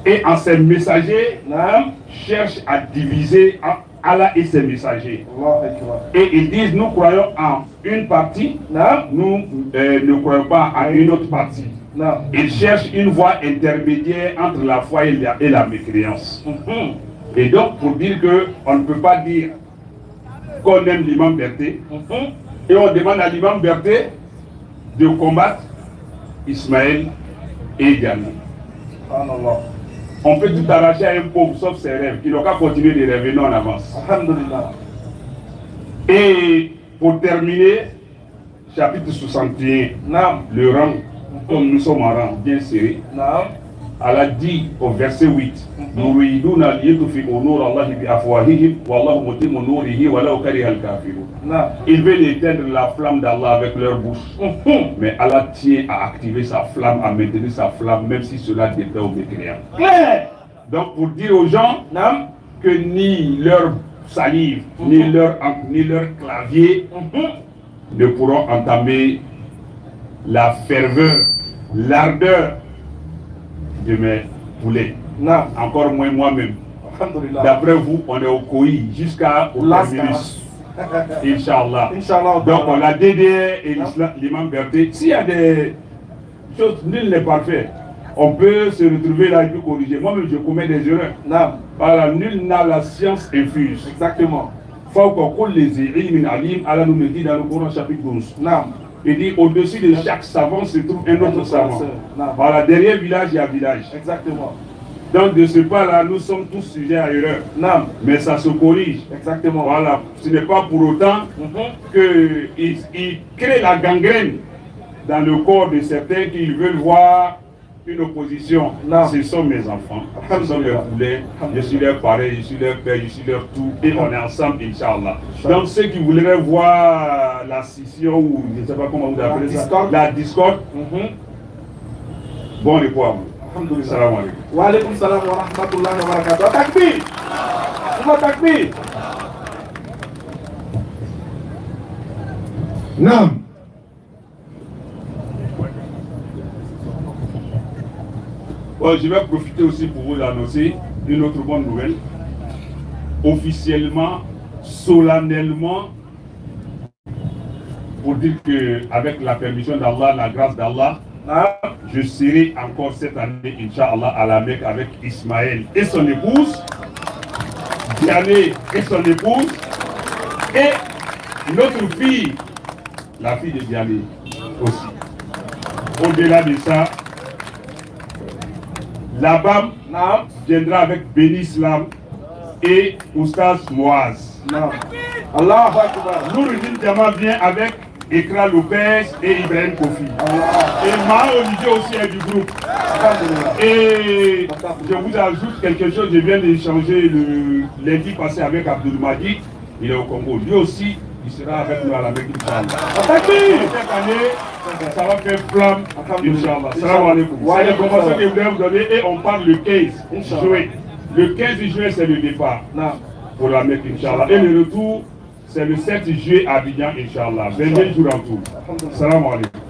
et en ses messagers نعم cherchent à diviser Allah et ses messagers. الله أكبر Et ils disent nous croyons en une partie, نعم nous ne croyons pas en une autre partie. نعم Ils cherchent une voie intermédiaire entre la foi et la mécréance. Et donc pour dire qu'on ne peut pas dire qu'on aime l'imam Berté et on demande à l'imam Berté de combattre Ismaël et Diané. سبحان الله On peut tout arracher à un pauvre sauf ses rêves, qui n'ont qu'à continuer de rêver, non en avance. الحمد لله Et pour terminer, chapitre 61, نعم le rang, comme nous sommes en rang bien serré, نعم Allah dit au verset 8, Yuriduna liyutfi'u nur Allahi bi afwahihim wallahu mutimmu nurihi walau kariha al-kafirun. نعم Ils veulent éteindre la flamme d'Allah avec leur bouche. Mais Allah tient à activer sa flamme, à maintenir sa flamme, même si cela déplaît aux mécréants. clair Donc pour dire aux gens نعم que ni leur salive, ni leur clavier ne pourront entamer la ferveur, l'ardeur de mes poulets. نعم Encore moins moi-même. الحمد لله D'après vous, on est au COI jusqu'au terminus. Inch'Allah. Inch'Allah. Donc on a DDR et l'imam Berté. S'il y a des choses, nul n'est parfait. On peut se retrouver là et puis corriger. Moi-même, je commets des erreurs. نعم Voilà, nul n'a la science infuse. exactement Faut qu'on les ilmin alim. Allah nous le dit dans le Coran chapitre 12. نعم Il dit au-dessus de chaque savant se trouve un autre savant. نعم Voilà, derrière village, il y a village. exactement Donc de ce pas-là, nous sommes tous sujets à erreur. نعم Mais ça se corrige. exactement Voilà, ce n'est pas pour autant qu'il crée la gangrène dans le corps de certains qui veulent voir une opposition. Non. Ce sont mes enfants, ce sont mes poulets, je suis leur parrain, je suis leur père, je suis leur tout, et on est ensemble, Inch'Allah. Donc ceux qui voudraient voir la scission, ou je ne sais pas comment vous appelez ça, discorde. la discorde, bon repos à vous. الحمد لله Salam alaikum. وعليكم السلام ورحمة الله وبركاته تكبير ثم تكبير Naam. Bon, je vais profiter aussi pour vous annoncer une autre bonne nouvelle. Officiellement, solennellement, pour dire que avec la permission d'Allah, la grâce d'Allah, je serai encore cette année, Inch'Allah, à la Mecque avec Ismaël et son épouse, Diané et son épouse, et notre fille, la fille de Diané aussi. Au-delà de ça, la BAM viendra avec Béni Islam et Oustaz Moaz. Allah Akbar. Nouruddin Diama vient avec Ekra Lopez et Ibrahim Kofi. Et Maha Olivier aussi est du groupe. Et je vous ajoute quelque chose, je viens d'échanger le lundi passé avec Abdul Majid, il est au Congo. Lui aussi, il sera avec nous à la Mecque, Inch'Allah. Cette année, ça va faire flamme, Inch'Allah. Salam alaikum. C'est l'information que je voulais vous donner et on parle le 15 juin. Le 15 juin, c'est le départ pour la Mecque, Inch'Allah. Et le retour, c'est le 7 juillet à Abidjan, Inch'Allah. 22 jours en tout. Salam alaikum.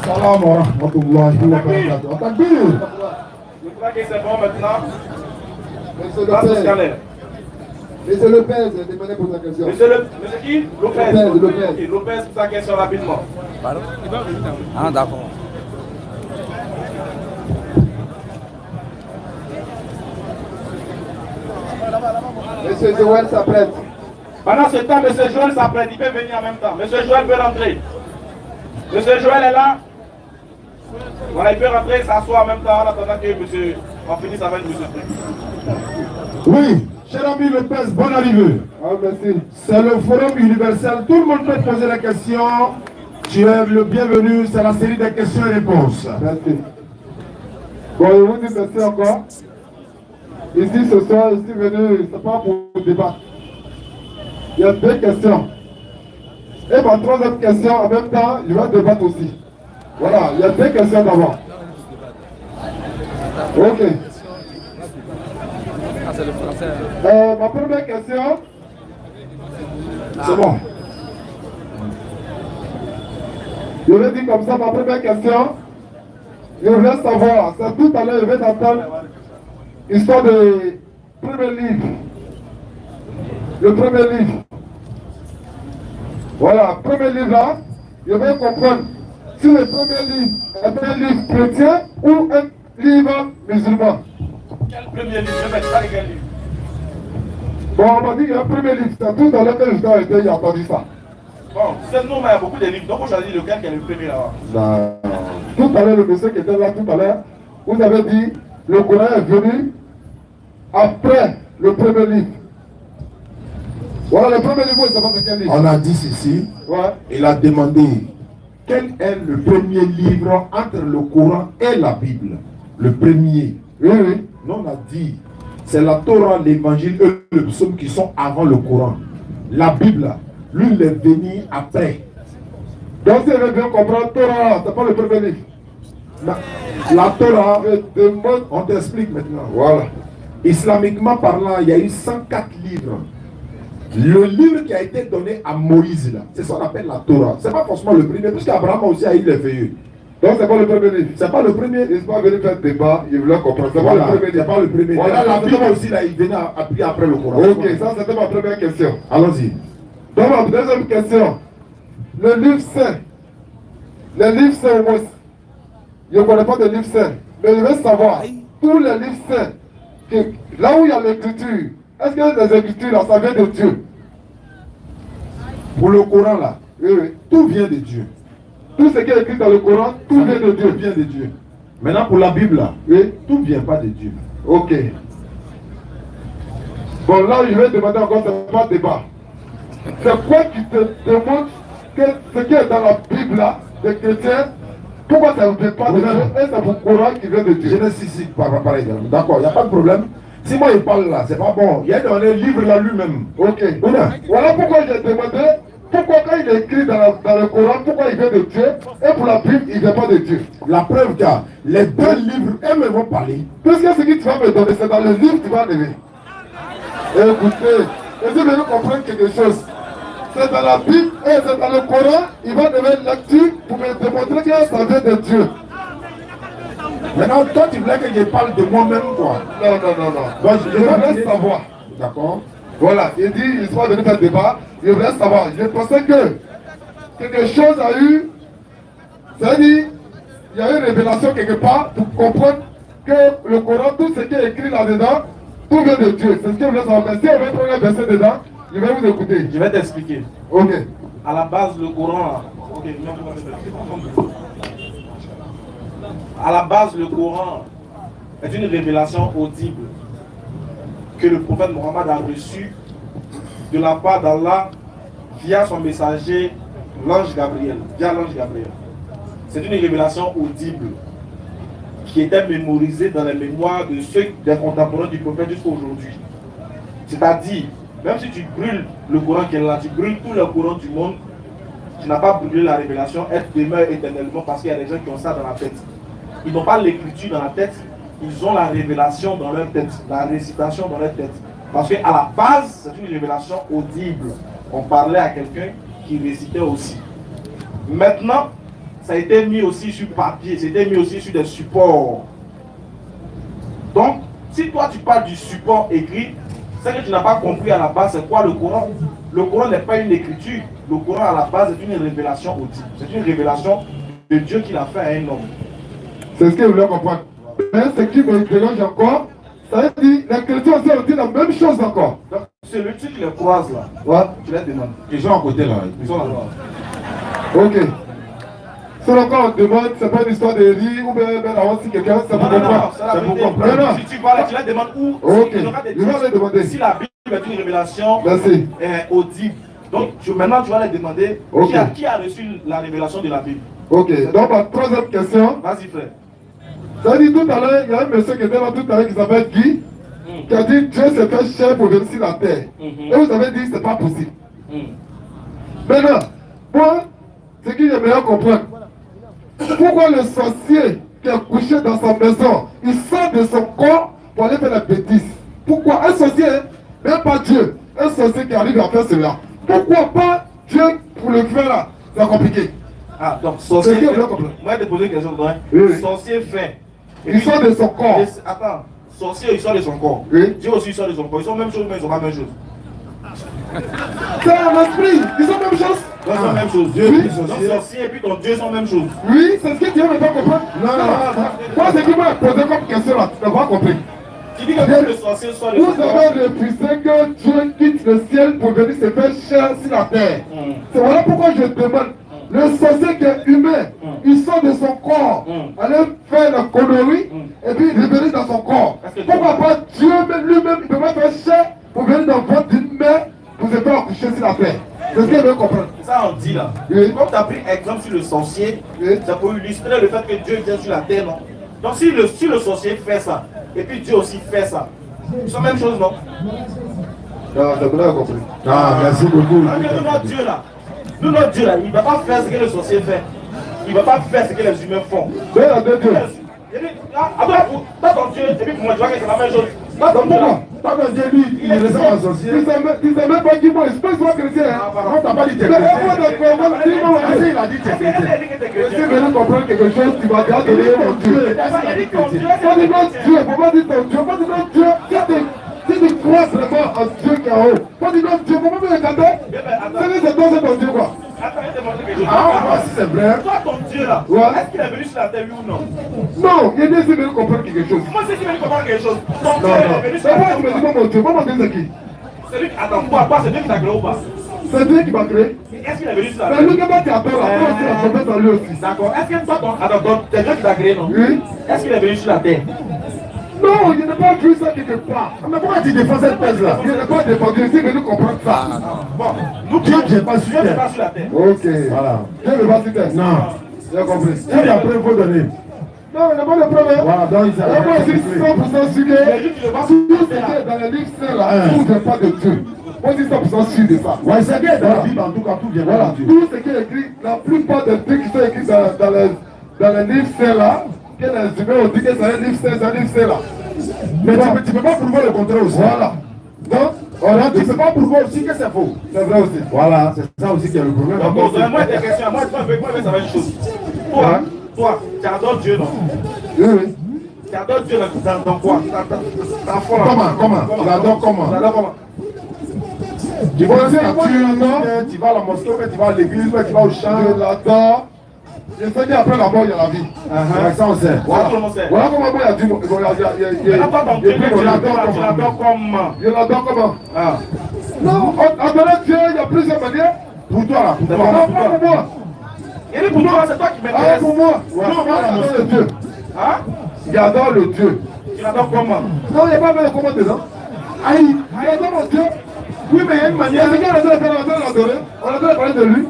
Salam wa rahmatullahi wa barakatuh. Takbir. Je crois que c'est bon maintenant. Monsieur Grâce au scanner. Lopez, Monsieur Lopez, demandez pour sa question. Monsieur qui? Lopez. Lopez. Ok, Lopez pour sa question rapidement. Ah, d'accord. Monsieur Joël s'apprête. Pendant ce temps, M. Joël s'apprête, il peut venir en même temps. M. Joël peut rentrer. M. Joël est là. Voilà, il peut rentrer, s'asseoir en même temps en attendant que on finisse avec M. Truc. Oui, cher ami Lopez, bonne arrivée. Ah, merci. C'est le forum universel. Tout le monde peut poser la question. Tu es le bienvenu. C'est la série des questions et réponses. Merci. Bon, je vous dis merci encore. Ici, ce soir, je suis venu, c'est pas pour débattre. Il y a deux questions. Et ma troisième question, en même temps, je vais débattre aussi. Voilà, il y a deux questions d'abord. Ok. Ah, c'est le français. Ma première question, C'est bon. je vais dire comme ça, ma première question, je voulais savoir, c'est tout à l'heure, je vais t'entendre histoire de premier livre. Le premier livre. Voilà, premier livre là, je vais comprendre si le premier livre est un livre chrétien ou un livre musulman. Quel premier livre? Je vais pas quel livre. Bon, on m'a dit qu'il y a un premier livre, c'est tout à l'heure que je t'ai arrêté, j'ai entendu ça. Bon, c'est nous, mais il y a beaucoup de livres. Donc, on choisit lequel qui est le premier là-bas. Tout à l'heure, le monsieur qui était là tout à l'heure, vous avez dit le Coran est venu après le premier livre. Voilà, le premier livre, il s'appelle quel livre? On a dit ceci. Ouais. Il a demandé quel est le premier livre entre le Coran et la Bible. Le premier. Oui, oui. Nous, on a dit c'est la Torah, l'évangile et le psaume qui sont avant le Coran. La Bible, lui, il est venu après. Donc, si vous bien comprendre, Torah, c'est pas le premier livre. La Torah, on t'explique maintenant. Voilà. Islamiquement parlant, il y a eu 104 livres. Le livre qui a été donné à Moïse, là, c'est ce qu'on appelle la Torah. C'est pas forcément le premier, puisqu'Abraham aussi a eu les feuilles. Donc, c'est pas le premier livre. C'est pas le premier. Il ne sont pas venu faire débat, il voulait comprendre. C'est Voilà, pas le premier c'est livre. pas le premier. Voilà, la la Bible Bible aussi, là, il venait appuyer après le Coran. Ok, ça c'était ma première question. Allons-y. Donc, ma deuxième question. Le livre saint. Les livres saints, moi, je ne connais pas de livre saint. Mais je veux savoir, tous les livres saints, là où il y a l'écriture, est-ce que les écritures, là, ça vient de Dieu? Pour le Coran, là, Oui, oui. tout vient de Dieu. Tout ce qui est écrit dans le Coran, tout vient de Dieu. Tout vient de Dieu. Maintenant, pour la Bible, là, Oui. tout ne vient pas de Dieu. Ok. Bon, là, je vais demander encore, c'est pas débat. C'est quoi qui te démontre que ce qui est dans la Bible, là, des chrétiens, pourquoi ça ne vient pas de Dieu? Et c'est pour le Coran qui vient de Dieu. Genèse 6, pareil. D'accord, il n'y a pas de problème. Si moi, il parle là, c'est pas bon. Il y a dans les livres là lui-même. Ok. Voilà. Voilà pourquoi j'ai demandé, pourquoi quand il est écrit dans le Coran, pourquoi il vient de Dieu, et pour la Bible, il ne vient pas de Dieu. La preuve car les deux livres, eux vont parler. Puisque ce que tu vas me donner, c'est dans le livre que tu vas donner. Écoutez, essayez de comprendre quelque chose. C'est dans la Bible et c'est dans le Coran, il va donner lecture pour me démontrer que ça vient de Dieu. Maintenant, toi, tu voulais que je parle de moi-même, quoi. Non, non, non, non. Donc, Je voulais savoir. D'accord. Voilà, il dit, il sera venu faire débat. Je voulais savoir. Je pensais que quelque chose a eu, c'est-à-dire, il y a eu une révélation quelque part pour comprendre que le Coran, tout ce qui est écrit là-dedans, tout vient de Dieu. C'est ce que je voulais savoir. Mais si on veut prendre un verset dedans, je vais vous écouter. Je vais t'expliquer. Ok. À la base, le Coran. Ok, non, à la base, le Coran est une révélation audible. que le prophète Mohammed a reçu de la part d'Allah via son messager, l'ange Gabriel, via l'ange Gabriel. C'est une révélation audible qui était mémorisée dans les mémoires de ceux des contemporains du prophète jusqu'à aujourd'hui. C'est-à-dire, même si tu brûles le Coran qui est là, tu brûles tout le Coran du monde, tu n'as pas brûlé la révélation, elle demeure éternellement parce qu'il y a des gens qui ont ça dans la tête. Ils n'ont pas l'écriture dans la tête, ils ont la révélation dans leur tête, la récitation dans leur tête. Parce qu'à la base, c'est une révélation audible. On parlait à quelqu'un qui récitait aussi. Maintenant, ça a été mis aussi sur papier, ça a été mis aussi sur des supports. Donc, si toi tu parles du support écrit, c'est que tu n'as pas compris à la base c'est quoi le Coran. Le Coran n'est pas une écriture, le Coran à la base est une révélation audible. C'est une révélation de Dieu qu'il a fait à un homme. C'est ce que vous voulez comprendre. Mais ce qui me dérange encore, ça veut dire les chrétiens aussi ont dit la même chose encore. Donc, c'est le truc qui les croise là. Ouais. Tu les demandes. Ils sont à côté là. Ils sont là. Ok. C'est encore on demande, c'est pas une histoire de rire ou bien si quelqu'un, ça vous comprend. C'est pour comprendre. Si tu vas là, tu les demandes où. Ok. Je vais les demander. Si la Bible est une révélation audible. Donc maintenant tu vas les demander qui a reçu la révélation de la Bible. Ok. Donc ma troisième question. Vas-y frère. Ça dit tout à l'heure, il y a un monsieur qui était là tout à l'heure qui s'appelle Guy, qui a dit Dieu s'est fait chair pour venir sur la terre. Et vous avez dit c'est pas possible. Maintenant, moi, ce que j'aimerais comprendre, pourquoi le sorcier qui est couché dans sa maison, il sort de son corps pour aller faire la bêtise? Pourquoi un sorcier, même pas Dieu, un sorcier qui arrive à faire cela? Pourquoi pas Dieu pour le faire là? C'est compliqué. Ah, donc sorcier fait. Moi, je te poser une question. Sorcier fait. Il sort de son corps. Attends, sorcier il sort de son corps. Dieu aussi sort de son corps. Ils sont même chose, mais ils sont pas la même chose. C'est un esprit, ils sont la même chose. Ils sont la même chose. Dieu et sorcier et puis ton Dieu sont la même chose. Oui, c'est ce que tu veux me faire comprendre. Non. Moi, c'est qui m'a posé comme question là, tu n'as pas compris. Tu dis que le sorcier sort de son corps. Vous avez refusé que Dieu quitte le ciel pour venir se faire chair sur la terre. C'est voilà pourquoi je demande. Le sorcier qui est humain, il sort de son corps, aller faire la connerie, et puis il revenir dans son corps. Pourquoi pas Dieu lui-même, il peut pas faire chair pour venir dans votre main pour se faire accoucher sur la terre? C'est ce qu'il veut comprendre. Ça on dit là. Comme tu as pris exemple sur le sorcier, ça peut illustrer le fait que Dieu vient sur la terre, non? Donc si le sorcier fait ça, et puis Dieu aussi fait ça, c'est la même chose, non? Non, c'est bien compris. Ah, merci beaucoup. Notre Dieu là. Nous, notre Dieu là, il ne va pas faire ce que le sorcier fait. Il ne va pas faire ce que les humains font. Dieu a deux dieux. Dans ton Dieu, et puis pour moi, tu vois que c'est la même chose. Dans ton Dieu, lui, il est ressemble à un sorcier. Tu ne sais même pas qui moi, je pense que c'est chrétien. On t'a pas dit que tu es chrétien. Il a dit que tu es chrétien. Si tu veux comprendre quelque chose, tu vas garder mon Dieu. Pas dire notre Dieu, faut pas dire ton Dieu, pas dire notre Dieu. Si tu crois vraiment en Dieu qui est en haut, pas dire notre Dieu, faut pas me regarder. C'est ton Dieu quoi. Ah, si c'est vrai. Toi, ton Dieu là, est-ce qu'il est venu sur la terre, oui ou non? Non, il est venu de comprendre quelque chose. Moi, c'est qu'il est venu comprendre quelque chose. Ton Non, Dieu est venu sur la terre. tu me dis pas mon Dieu, pas mon Dieu c'est qui? C'est lui qui. Attends, quoi, c'est Dieu qui t'a créé ou pas? C'est Dieu qui m'a créé. Est-ce qu'il est venu sur la terre? Mais lui qui m'a créé, toi aussi la promesse en lui aussi. D'accord. Est-ce que toi, attends, c'est Dieu qui t'a créé, non? Oui. Est-ce qu'il est venu sur la terre? Non, il n'a pas vu ça quelque part. Mais pourquoi tu défends cette thèse là? Il n'a pas défendu, il est venu comprendre ça. Bon, nous qui Dieu n'est pas sur la terre. terre. Ok, voilà. Dieu n'est pas sur terre. Non. J'ai compris. Il y a preuve, il faut donner. Non, il n'y a pas de preuve. Voilà, donc il a pas aussi 100% sûr que tout ce qui est dans les livres saints là, tout n'est pas de Dieu. Moi, je suis 100% sûr de ça. Oui, c'est bien dans la Bible, en tout cas, tout vient de Dieu. Tout ce qui est écrit, la plupart des trucs qui sont écrits dans les livres saints là, que les humains ont dit que c'est un livre saint là. Mais tu ne peux pas prouver le contraire aussi. Voilà. Donc, tu ne peux pas prouver aussi que c'est faux. C'est vrai aussi. Voilà, c'est ça aussi qui est le problème. Bon, donne-moi des questions. Moi, je vais une chose. Toi, tu adores Dieu, non? Oui. Tu adores Dieu dans quoi? Dans foi. Comment? Tu adores comment? Tu vas à la mosquée, tu vas à l'église, tu vas au champ. Je l'adore. Je sais qu'après la mort, il y a la vie. Ça, on sait. Voilà comment il a dit. Tu l'adores comment? Je l'adore comment? Non, adorer Dieu, il y a plusieurs manières. Pour toi, là. Pour toi. Non, pas pour moi. Il est pour toi, c'est toi qui m'intéresse. Pour moi. Non, j'adore le Dieu. J'adore le Dieu. Tu l'adores comment? Non, il n'y a pas de comment dedans. Aïe, regarde mon Dieu. Oui, mais il y a une manière. C'est qu'on a l'adorer. On a parler de lui.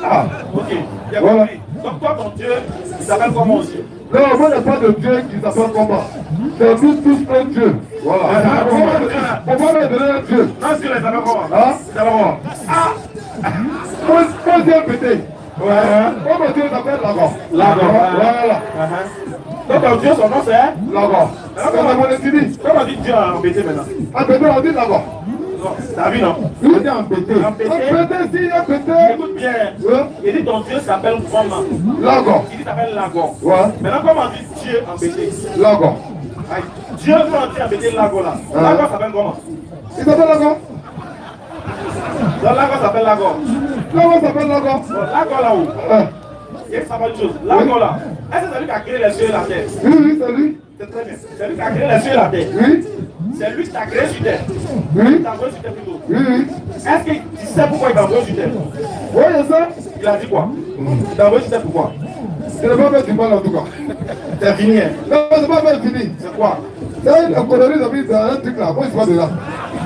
Ah, Ok, bien voilà. compris. Donc toi, ton Dieu, il s'appelle comment aussi? Non, moi, il n'y a pas de Dieu qui s'appelle comment. C'est tous un Dieu. Voilà. On va me donner un Dieu. Non, c'est les s'appelle comment? Hein? Il s'appelle comment? Ah, moi, Dieu est pété. Ouais. Moi, mon Dieu s'appelle Lagor. Lagor. Voilà. Donc ton Dieu, son nom c'est? Lagor. C'est la monnaie. Comment on dit Dieu en embêté maintenant? Embêté, on dit Lagor. Non, t'as vu non? Il dit embêté. Embêté, si, embêté. Écoute bien. Ouais. Il dit ton Dieu s'appelle comment? Lagor. Il dit s'appelle Lagor. Ouais. Maintenant, comment on dit Dieu embêté? Lagor. Aïe. Dieu, quand on dit embêté Lagor là. Lagor s'appelle comment? Il s'appelle Lagor. Donc Lagor s'appelle Lagor. Lagor s'appelle Lagor. Bon, Lagor là où? Il y a une chose. Lagor là. Est-ce que c'est lui qui a créé les cieux et la terre? Oui, oui, c'est lui. C'est très bien. C'est lui qui a créé les cieux et la terre. Oui. C'est lui qui t'a créé sur terre. Oui. Il t'a envoyé sur terre plutôt. Oui, oui. Est-ce que tu sais pourquoi il t'a envoyé sur terre? Oui, c'est ça. Il a dit quoi? Il t'a envoyé sur terre pourquoi? Je ne vais pas faire du mal en tout cas. C'est fini. Hein? Non, c'est pas mal fini. C'est quoi? C'est la colonie de dans un truc là. Moi, je suis pas de là.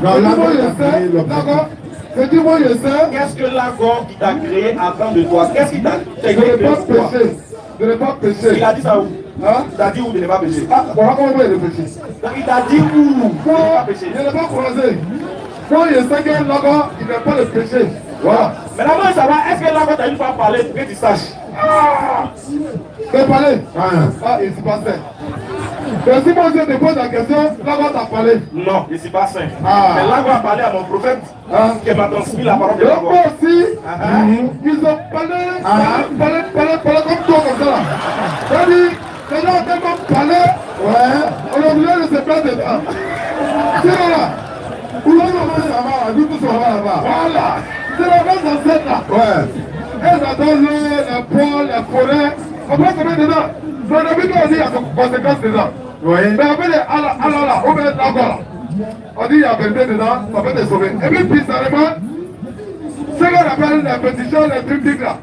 Non, là, moi, je sais. D'accord. Je dis, moi, je sais. Qu'est-ce que Lagor qui t'a créé avant de toi? Qu'est-ce qui t'a Je créé n'ai de pas toi? péché. Je n'ai pas péché. Il a dit ça où? Hein? Il t'a dit où de ne pas pécher? Ah, voilà comment moi, il est péché. Donc il t'a dit où? De ne pas pécher. Je n'ai pas croisé. Moi, je sais que là-bas, il n'a pas le péché. Voilà. Maintenant, moi, savoir, est-ce que Lagor t'a une fois parlé pour que tu saches? T'as parlé? Ah, il s'est passé. Mais si moi, je te pose la question, là-bas, t'as parlé. Non, je ne suis pas saint. Ah. Mais Lagor a parlé à mon prophète qui m'a transmis la parole de Et Lagor. moi aussi, ils ont parlé comme toi, comme ça. C'est-à-dire, les gens ont tellement parlé, on a oublié de se plaindre dedans. C'est là. Où est-ce qu'on va là-bas? Nous tous on va là-bas. Voilà. C'est la même ancêtre là. Ouais. Elles adorent les poils, les forêts. On peut se mettre dedans. Dans le but, on dit qu'il y a des conséquences dedans. Oui. Mais après les Allah là, on met là-bas là. On dit qu'il y a vérité dedans, ça peut te sauver. Et puis bizarrement, ce qu'on appelle les pétitions, les trucs là.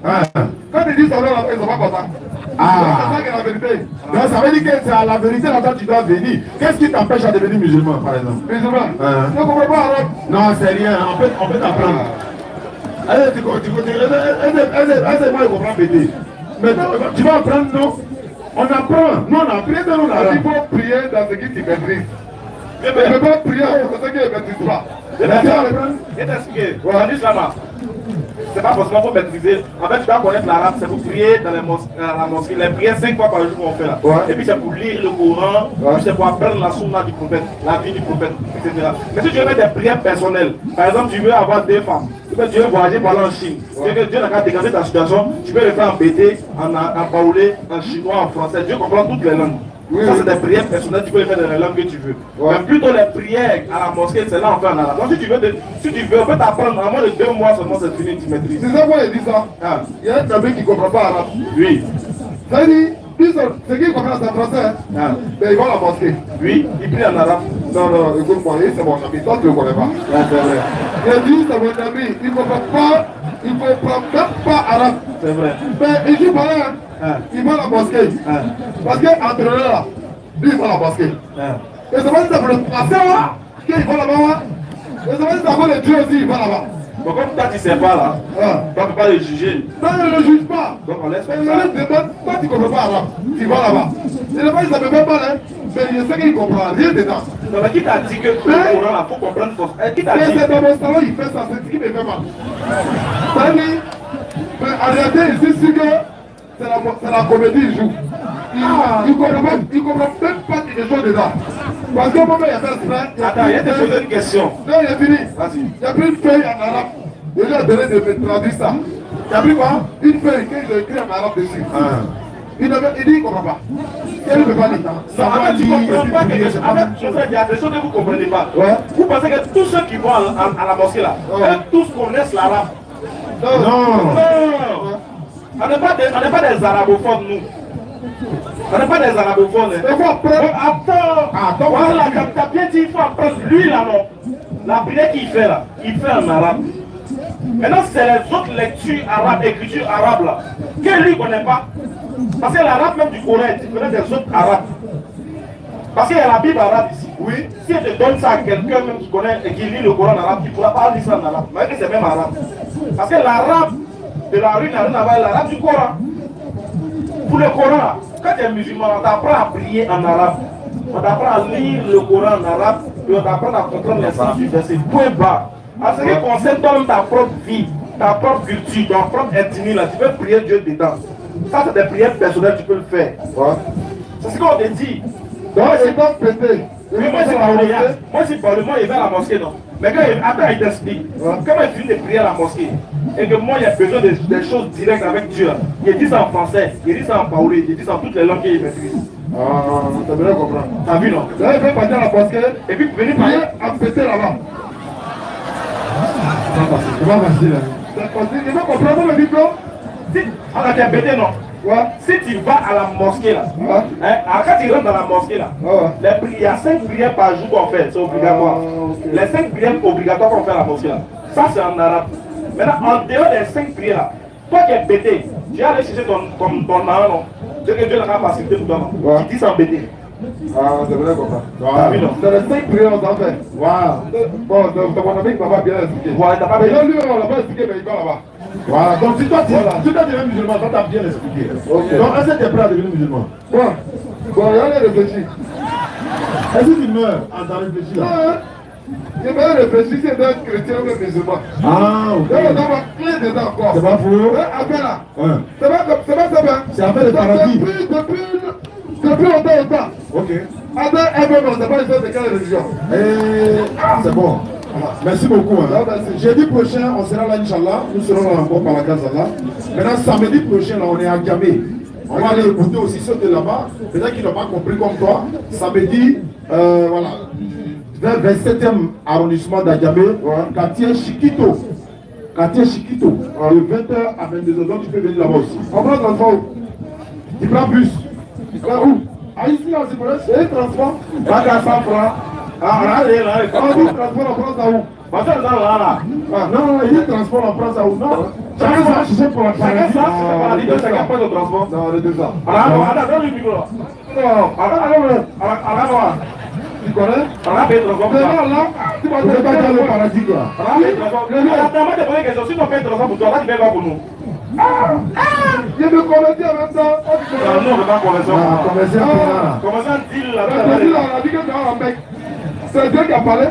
Quand ils disent son nom là, ils ne sont pas contents. C'est ça qui est la vérité. Donc ça veut dire que c'est à la vérité là tu dois venir. Qu'est-ce qui t'empêche à devenir musulman par exemple? Musulman. Tu ne comprends pas arabe? Non, c'est rien, on peut t'apprendre. Allez, tu moi je comprends péter. Mais tu vas apprendre, non? On apprend. Nous on apprend dans nos Il arabe. faut prier dans ce qui tu maîtrises. Tu ne peux pas prier pour ce qui ne maîtrise pas. Je vais t'expliquer. Hadith là-bas. C'est pas forcément pour maîtriser. En fait, tu dois connaître l'arabe. C'est pour prier dans la mosquée. Les prières 5 fois par jour qu'on fait là. Et puis c'est pour lire le Coran. Puis c'est pour apprendre la sunna du prophète, la vie du prophète, etc. Mais si tu veux mettre des prières personnelles, par exemple, tu veux avoir 2 femmes. Tu veux voyager pour aller en Chine. Tu veux que Dieu n'a qu'à dégager ta situation. Tu peux le faire en bété, en baoulé, en chinois, en français. Dieu comprend toutes les langues. Ça, c'est des prières personnelles, tu peux les faire dans les langues que tu veux. Mais plutôt les prières à la mosquée, c'est là on fait en arabe. Donc si tu veux, on peut t'apprendre en moins de 2 mois seulement, c'est fini, tu maîtrises. C'est ça pourquoi il dit ça. Il y a un tableau qui ne comprend pas arabe. Oui. Ça veut dire, ceux qui comprennent en français, mais ils vont à la mosquée. Oui, il prie en arabe. Non, écoute-moi, c'est mon ami, toi tu ne le connais pas. C'est vrai. Il dit, c'est mon ami, il ne comprend même pas arabe. C'est vrai. Mais il dit, voilà, il va à la mosquée. Parce qu'entre eux là, lui il va à la mosquée. Et c'est pas ça pour le passer là, qu'il va là-bas. Et c'est pas ça pour le Dieu aussi, il va là-bas. Bon, comme toi tu ne sais pas là, tu ne peux pas le juger. Non, il ne le juge pas. Donc on laisse Mais comme il ça. lui demande, toi tu ne comprends pas arabe, tu vas là-bas. C'est le pas, il ne savait même pas, hein. Mais je sais qu'il ne comprend rien dedans. Non, mais qui t'a dit que le Coran là, faut comprendre force. Qui t'a Mais dit? c'est dans mon salon, il fait ça, c'est ce qui me fait mal. C'est-à-dire, mais en réalité, il suis sûr que c'est la comédie, il joue. Il ne comprend même pas quelque chose dedans. Parce que moi, il y a fait ça. Attends, il y a te poser une question. Non, il a fini. Vas-y. Il y a pris une feuille en arabe. Il lui a donné de me traduire ça. Il a pris quoi? Une feuille qu'il a écrit en arabe dessus. Il dit qu'il ne comprend pas. Il ne peut pas lire. Ça va tu ne comprends pas quelque chose. En fait, je sais, il y a des choses que vous ne comprenez pas. Vous pensez que tous ceux qui vont à la mosquée là, tous connaissent l'arabe. Non. Non. On n'est pas des arabophones, nous. On n'est pas des arabophones. Il faut apprendre. Attends, voilà, t'as bien dit, il faut apprendre. Lui là, non. La prière qu'il fait là, il fait en arabe. Maintenant, c'est les autres lectures arabes, écritures arabes là, que lui ne connaît pas. Parce que l'arabe même du Coran, il connaît des autres arabes. Parce qu'il y a la Bible arabe ici. Oui. Si elle te donne ça à quelqu'un même qui connaît et qui lit le Coran en arabe, tu ne pourras pas lire ça en arabe. Mais c'est même arabe. Parce que l'arabe de la rue n'a rien à voir avec l'arabe du Coran. Pour le Coran, quand tu es musulman, on t'apprend à prier en arabe. On t'apprend à lire le Coran en arabe et on t'apprend à comprendre les sens du verset. Point bas. En ce qui concerne toi-même ta propre vie, ta propre culture, ton propre intimité, là, tu peux prier Dieu dedans. Ça, c'est des prières personnelles, tu peux le faire. Ouais. C'est ce qu'on te dit. Donc, c'est pas pété. Oui, moi, c'est parlé. Moi, c'est parlé. Moi, il va à la mosquée, non. Mais quand après, il t'explique. Quand il finit de prier à la mosquée, et que moi, il y a besoin des choses directes avec Dieu, il dit ça en français, il dit ça en paoulé, il dit ça en toutes les langues qu'il maîtrise. Ah, t'as bien compris. T'as vu, non? Là, il fait partir à la mosquée, et puis venir prier à péter là-bas. C'est pas facile. C'est facile. Il faut comprendre le diplôme. Si, on a été bêté, non? Ouais. Si tu vas à la mosquée là, Ouais. Hein, quand tu rentres dans la mosquée là, Ouais. il y a 5 prières par jour qu'on fait, c'est obligatoire. Okay. Les 5 prières obligatoires qu'on fait à la mosquée là, ça c'est en arabe. Maintenant, en dehors des 5 prières là, toi qui es bêté, tu vas aller chercher ton âme, non? Dieu que Dieu l'a facilité pour toi, non? Ouais. Tu dis sans bêté. Ah, c'est vrai comme ça. T'as vu, non? C'est les 5 prières qu'on a fait. Wow. Bon, c'est mon ami qui m'a bien expliqué. Ouais, t'as pas Mais bien. lui, on l'a pas expliqué, mais il va là-bas. Voilà, donc si toi tu es musulman, toi t'as bien expliqué. Okay. Donc est-ce que tu es prêt à devenir musulman? Bon, allez réfléchir. Est-ce que tu meurs en t'en réfléchir là? Je vais réfléchir, c'est d'un chrétien ou d'un musulman. Ah, ok. Donc on va clé dedans encore. C'est pas faux? Après là. Ouais. C'est pas ça, hein? C'est après le paradis. Depuis longtemps. Ok. Après, c'est pas une chose de quelle religion? C'est bon. Merci beaucoup. Hein. Jeudi prochain, on sera là, Inch'Allah. Nous serons là encore par la grâce d'Allah. Maintenant, samedi prochain, là, on est à Gamé. On va aller écouter aussi ceux de là-bas. Peut-être qu'ils n'ont pas compris comme toi. Samedi, voilà, vers le 27e arrondissement d'Agamé, quartier Chiquito. Quartier Chiquito. De 20h à 22h, donc tu peux venir là-bas aussi. On prend le transport où? Tu prends bus. Tu prends où? Ah, ici, là, c'est le transport. Pas qu'à 100 francs. Ah, là, on dit transport, on prend ça où? Non, il dit transport, on prend ça où? Non, chacun va chercher pour la paradis. Chacun prend le transport. Non, on est deux ans. Tu connais? Là, tu vas te battre dans le paradis, quoi. Je me convertis en même temps. Non, on ne veut pas convertir. Convertir un deal là. On a dit que tu as la Mecque. C'est Dieu qui a parlé.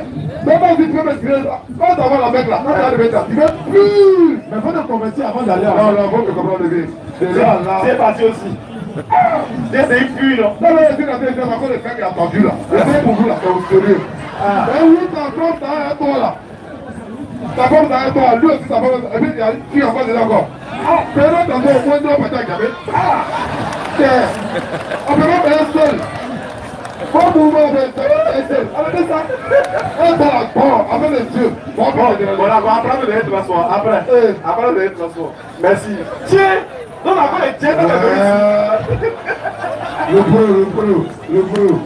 Même si tu peux m'inscrire, quand tu vas la Mecque là, quand tu arrives là, tu veux plus. Mais il faut te convertir avant d'aller à la Mecque. Non, il faut te comprendre le vie. C'est parti aussi. C'est plus, non? Non, c'est la vérité, c'est encore le fait qu'il a attendu là. C'est pour vous là, c'est au sérieux. Mais oui, ta femme, t'as un toit là. Ta femme, t'as un toit, lui aussi, ta femme, et puis il y a encore des encore. C'est là, t'as au moins deux matins à Gabé. On peut pas payer seul. Bon mouvement, on peut payer seul. Avec ça, un bon, avec les yeux. Voilà, après, vous allez te rasseoir. Après, vous allez te rasseoir. Merci. Tiens! Non, après, tiens, le brou.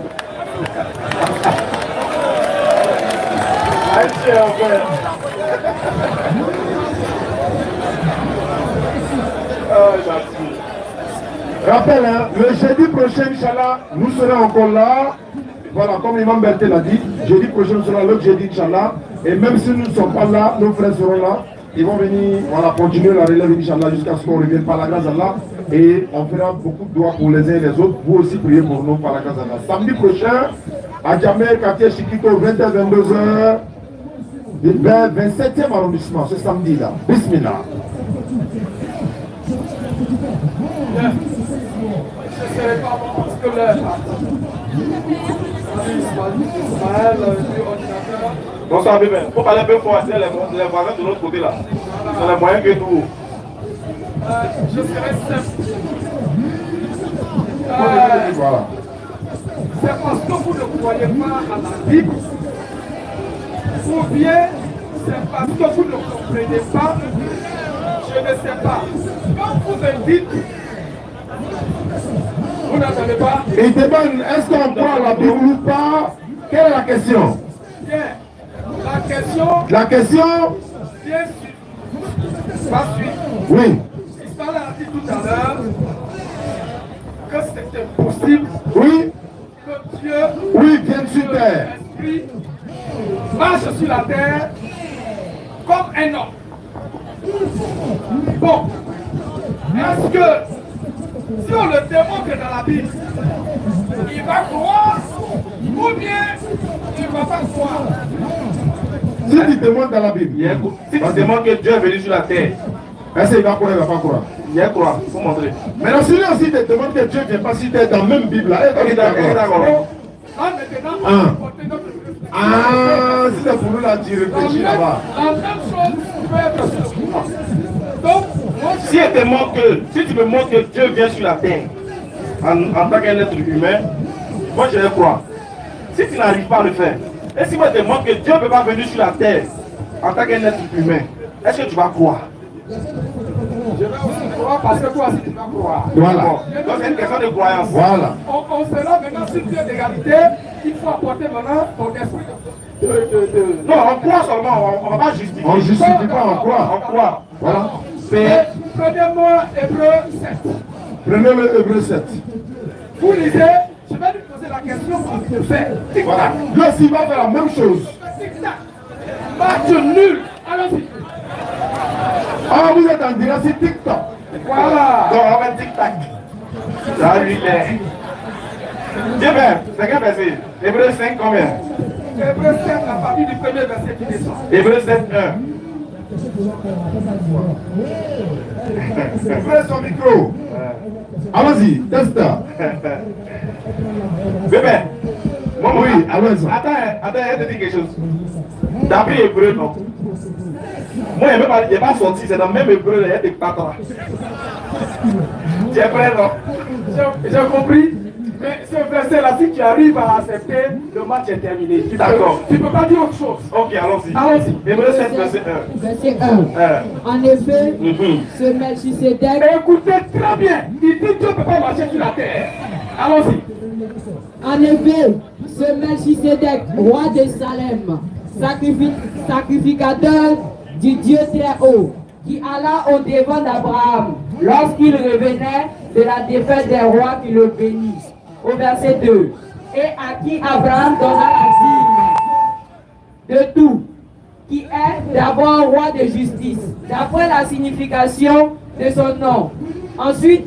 Rappel, hein, le jeudi prochain, Inch'Allah, nous serons encore là. Voilà, comme Imam Berté l'a dit, jeudi prochain, nous serons là, l'autre jeudi, Inch'Allah. Et même si nous ne sommes pas là, nos frères seront là. Ils vont venir, voilà, continuer la relève, Inch'Allah, jusqu'à ce qu'on revienne par la grâce d'Allah. Et on fera beaucoup de doigts pour les uns et les autres. Vous aussi, priez pour nous par la grâce d'Allah. Samedi prochain, à Djamé, quartier Chiquito, 20h, 22h, 27e arrondissement, ce samedi-là. Bismillah. Je ne serai pas bon parce que l'heure bonsoir, bébé. Il faut parler un peu fort, c'est les voisins de l'autre côté là. C'est les moyens que tout. Je serai simple. Voilà. C'est parce que vous ne croyez pas à la Bible, ou bien c'est parce que vous ne comprenez pas, je ne sais pas. Quand vous me dites, vous n'entendez pas. Il demande, est-ce qu'on croit à la Bible ou pas? Quelle est la question? Bien. La question? Bien sûr. Pas suite. Oui. Il a dit tout à l'heure que c'était possible. Oui. Que que Dieu, oui, vienne sur terre. Esprit, marche sur la terre comme un homme. Bon, est-ce que si on le démontre dans la Bible, il va croire ou bien il ne va pas croire? Si tu demandes dans la Bible, Si tu demandes que Dieu est venu sur la terre, est-ce qu'il va croire ou il ne va pas croire? il va croire. Il faut montrer. Maintenant, si lui aussi te demande que Dieu ne vient pas sur terre dans la même Bible, là, Ok, d'accord. Là maintenant, on Ah. va porter notre Ah, si c'est pour nous là, tu réfléchis là-bas. la même chose peut être sur le courant. Donc, moi, Si tu me montres que Dieu vient sur la terre en tant qu'un être humain, moi je vais croire. Si tu n'arrives pas à le faire, et si moi je te montre que Dieu ne peut pas venir sur la terre en tant qu'un être humain, est-ce que tu vas croire? je vais aussi croire parce que toi aussi tu vas croire. Voilà. Donc c'est une question de croyance. Voilà. On sera maintenant sur pied d'égalité. Il faut apporter maintenant ton esprit Non, on croit seulement, on ne va pas justifier. On ne justifie pas, on croit. On croit. Voilà. Prenez-moi Hébreu 7. Prenez le Hébreu 7. Vous lisez, je vais lui poser la question qu'il te fait. Voilà. Lui aussi va faire la même chose. Tic-tac. Match nul. Allons-y. Ah, vous êtes en direct sur TikTok. Voilà. Donc on va tic-tac. Ça lui est. Dieu même, c'est quel verset? Hébreu 5 combien? Hébreu 7, la partie du premier verset qui descend. Hébreu 7, 1. Ouvrez son micro. Allons-y, teste. Bébé, moi, Oui, allons-y. Attends, je te dis quelque chose. T'as appris hébreu, non? Moi, il n'est pas sorti, c'est dans le même hébreu, il y a des patrons. Tu es prêt, non? J'ai compris. Mais ce verset-là, si tu arrives à accepter, le match est terminé. D'accord. Tu ne peux pas dire autre chose. Ok, allons-y. Allons-y. Hébreu 7, verset 1. Verset 1. En effet, ce Melchisédek, Écoutez très bien. Il dit Dieu ne peut pas marcher sur la terre. Allons-y. en effet, ce Melchisédek, roi de Salem, sacrificateur du Dieu très haut, qui alla au devant d'Abraham lorsqu'il revenait de la défaite des rois qui le bénissent. Au verset 2. Et à qui Abraham donna la dîme de tout, qui est d'abord roi de justice, d'après la signification de son nom. Ensuite,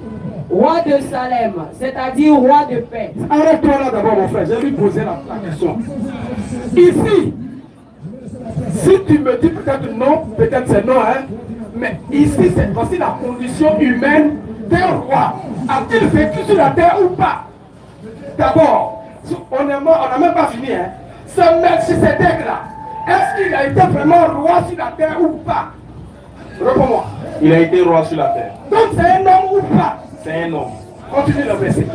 roi de Salem, c'est-à-dire roi de paix. Arrête-toi là d'abord, mon frère. Je vais lui poser la question. Ici, si tu me dis peut-être non, peut-être c'est non, hein. Mais ici, c'est voici la condition humaine d'un roi. A-t-il vécu sur la terre ou pas? D'abord, on n'a même pas fini, hein. Ce Melchisédek là, est-ce qu'il a été vraiment roi sur la terre ou pas? Réponds-moi. Il a été roi sur la terre. Donc c'est un homme ou pas? C'est un homme. Continue le verset.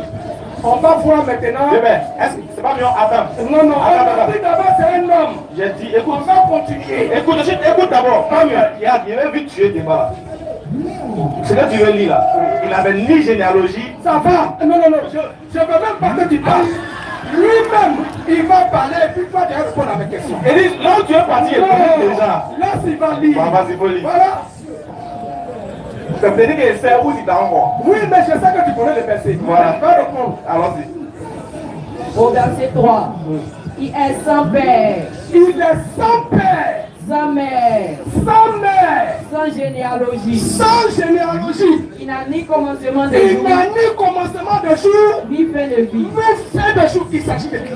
On va voir maintenant. Bébé, est-ce que c'est pas mieux? Attends. Non, non, Attends, on a dit d'abord c'est un homme. J'ai dit, On écoute. va continuer. Écoute d'abord. Il avait vite tué des balles. Ce que tu veux lire là, il n'avait ni généalogie. Ça va. Non, non, non, je ne veux même pas que tu parles. Lui-même, il va parler et puis toi, tu vas répondre à mes questions. Il dit, là où tu es parti, il connaît déjà. Là, il va lire. Bah, vas-y, faut lire. Voilà. Ça veut dire qu'il sait où il t'a encore. Oui, mais je sais que tu connais les versets. Voilà. Tu vas répondre. Allons-y. Au verset 3. Il est sans père, Il est sans père, sans mère, sans mère, sans généalogie. sans généalogie. Il n'a ni commencement de Il jour, n'a ni commencement de jour, ni fin de vie. ni fin de jour. Il s'agit de qui?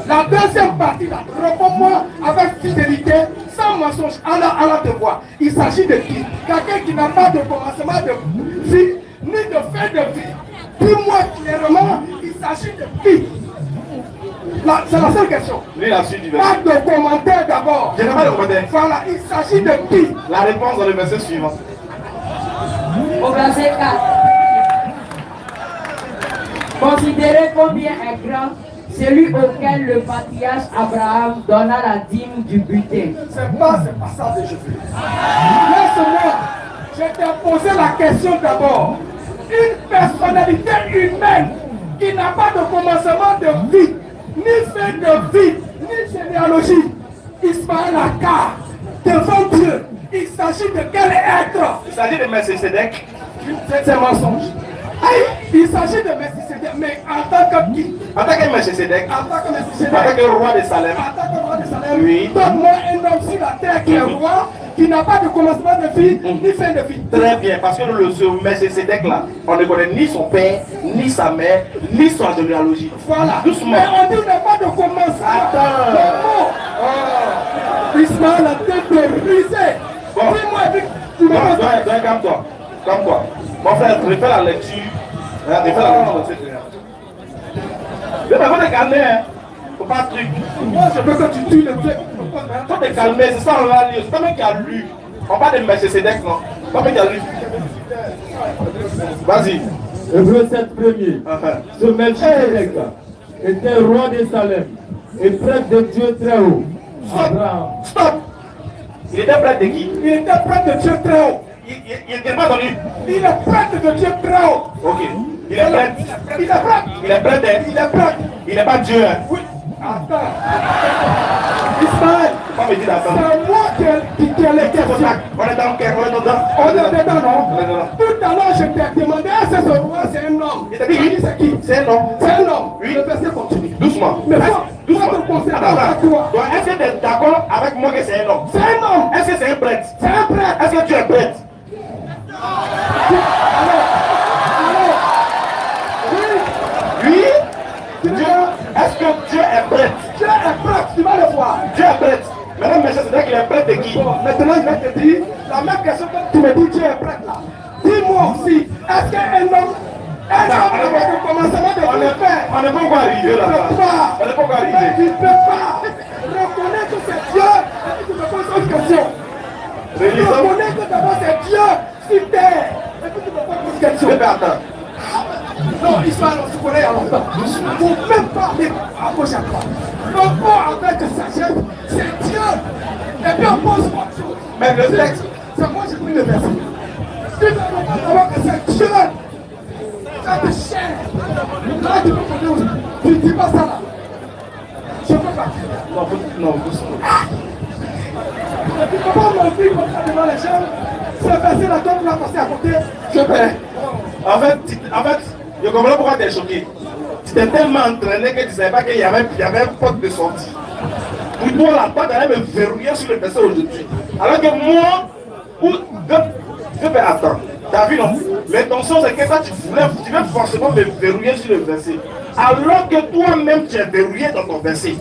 La deuxième partie, là, réponds-moi avec fidélité, sans mensonge, à la devoir. Il s'agit de qui? Quelqu'un qui n'a pas de commencement de vie, ni de fin de vie. Dis-moi clairement, il s'agit de qui? C'est la seule question. Lis la suite du verset. Pas de commentaire d'abord. Je n'ai pas de commentaire. Voilà, il s'agit de qui? La réponse dans le verset suivant. Au verset 4. Considérez combien est grand celui auquel le patriarche Abraham donna la dîme du butin. C'est pas ça que je fais. Laisse-moi, je t'ai posé la question d'abord. Une personnalité humaine qui n'a pas de commencement de vie, ni fin de vie, ni généalogie. Ismaël Akar, devant Dieu, il s'agit de quel être? Il s'agit de Melchisédek. C'est un mensonge. Il s'agit de Melchisédek, mais en tant que qui? En tant que Melchisédek, En tant que en Melchisédek, tant que roi de Salem. en tant que roi de Salem, Oui. donne-moi un homme sur la terre qui est roi, qui n'a pas de commencement de vie, ni fin de vie. Très bien, parce que ce Melchisédek là, on ne connaît ni son père, ni sa mère, ni sa généalogie. Voilà. Doucement. Mais on dit qu'il n'a pas de commencement. Attends. Ismaël a terrorisé. Bon. Dis-moi, tu me poses Calme-toi. Calme-toi. Mon frère, refais la lecture. Refais la lecture de cette mais faut te calmer, hein. Faut pas truc. moi, je veux que tu tues le truc. Faut te calmer, c'est ça on l'a lu. C'est pas même qui a lu. On parle de Melchisédek, non? C'est pas même qui a lu. Vas-y. Hébreux 7 premier. Ce Melchisédek était roi de Salem et prêtre de Dieu très haut. Abraham. Stop. Il était prêtre de qui? Il était prêtre de Dieu très haut. Il était pas dans lui. Il est prêtre de Dieu très haut. Ok. Il est prêtre. Il est prêtre. Il est prêtre. Il est prêtre. Il n'est pas Dieu. Hein. Oui. Attends. Ismaël, Faut pas me dire d'attendre. c'est moi qui ai les questions. On est dans le cœur, on est dedans. On est dedans, non? On est dedans. Tout à l'heure, je t'ai demandé est-ce que ce roi, c'est un homme? Il t'a dit oui. C'est qui? C'est un homme. C'est un homme. Oui. Le verset continue. Doucement. Mais toi, Doucement. toi, ton conseil, Attends, à toi. donc, est-ce que tu es d'accord avec moi que c'est un homme? C'est un homme. Est-ce que c'est un prêtre? C'est un prêtre. Est-ce que tu es prêtre? Oui. Dieu. Est-ce que Dieu est prêtre? Dieu est prêtre, tu vas le voir. Dieu est prêtre. Maintenant, Melchisédek, il est prêtre de qui? Bon, maintenant, je vais te dire la même question que tu me dis, Dieu est prêtre là. Dis-moi aussi, est-ce qu'un homme, avec le commencement de On Dieu fait, n'est pas encore arrivé là. On n'est pas encore mais arrivé. tu ne peux pas reconnaître que c'est Dieu et puis tu me poses une question. Reconnais que d'abord c'est Dieu sur terre et puis tu me poses une question. Mais attends. Non, Israël, on se connaît à longtemps. Il ne faut même pas aller à gauche à droite. On va avec sagesse, c'est Dieu. Et puis on pose autre chose. Mais le texte. C'est moi j'ai pris le verset. Tu ne peux pas savoir que c'est Dieu. Cette chair. Là, tu peux poser aussi. Tu ne dis pas ça là. Je peux pas. Non, Tu ne peux pas mentir comme ça devant les gens. Ce verset là, toi, tu l'as passé à côté. Je vais. En fait, je comprends pourquoi tu es choqué. Tu t'es tellement entraîné que tu ne savais pas qu'il y avait un porte de sortie. Pour toi, la porte allait me verrouiller sur le verset aujourd'hui. Alors que moi, je vais attendre. T'as vu, non? L'intention, c'est que ça, tu veux forcément me verrouiller sur le verset. Alors que toi-même, tu es verrouillé dans ton verset.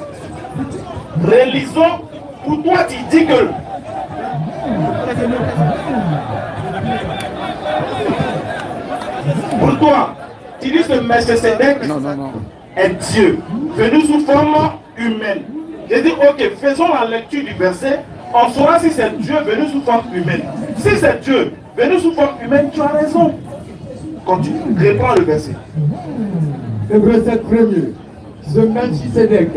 Réalisons, pour toi, tu dis que. Pour toi, tu dis que Melchisédek est Dieu, venu sous forme humaine. J'ai dit, ok, faisons la lecture du verset, on saura si c'est Dieu venu sous forme humaine. Si c'est Dieu venu sous forme humaine, tu as raison. Continue, reprends le verset. Hébreux 7 premier. Ce Melchisédek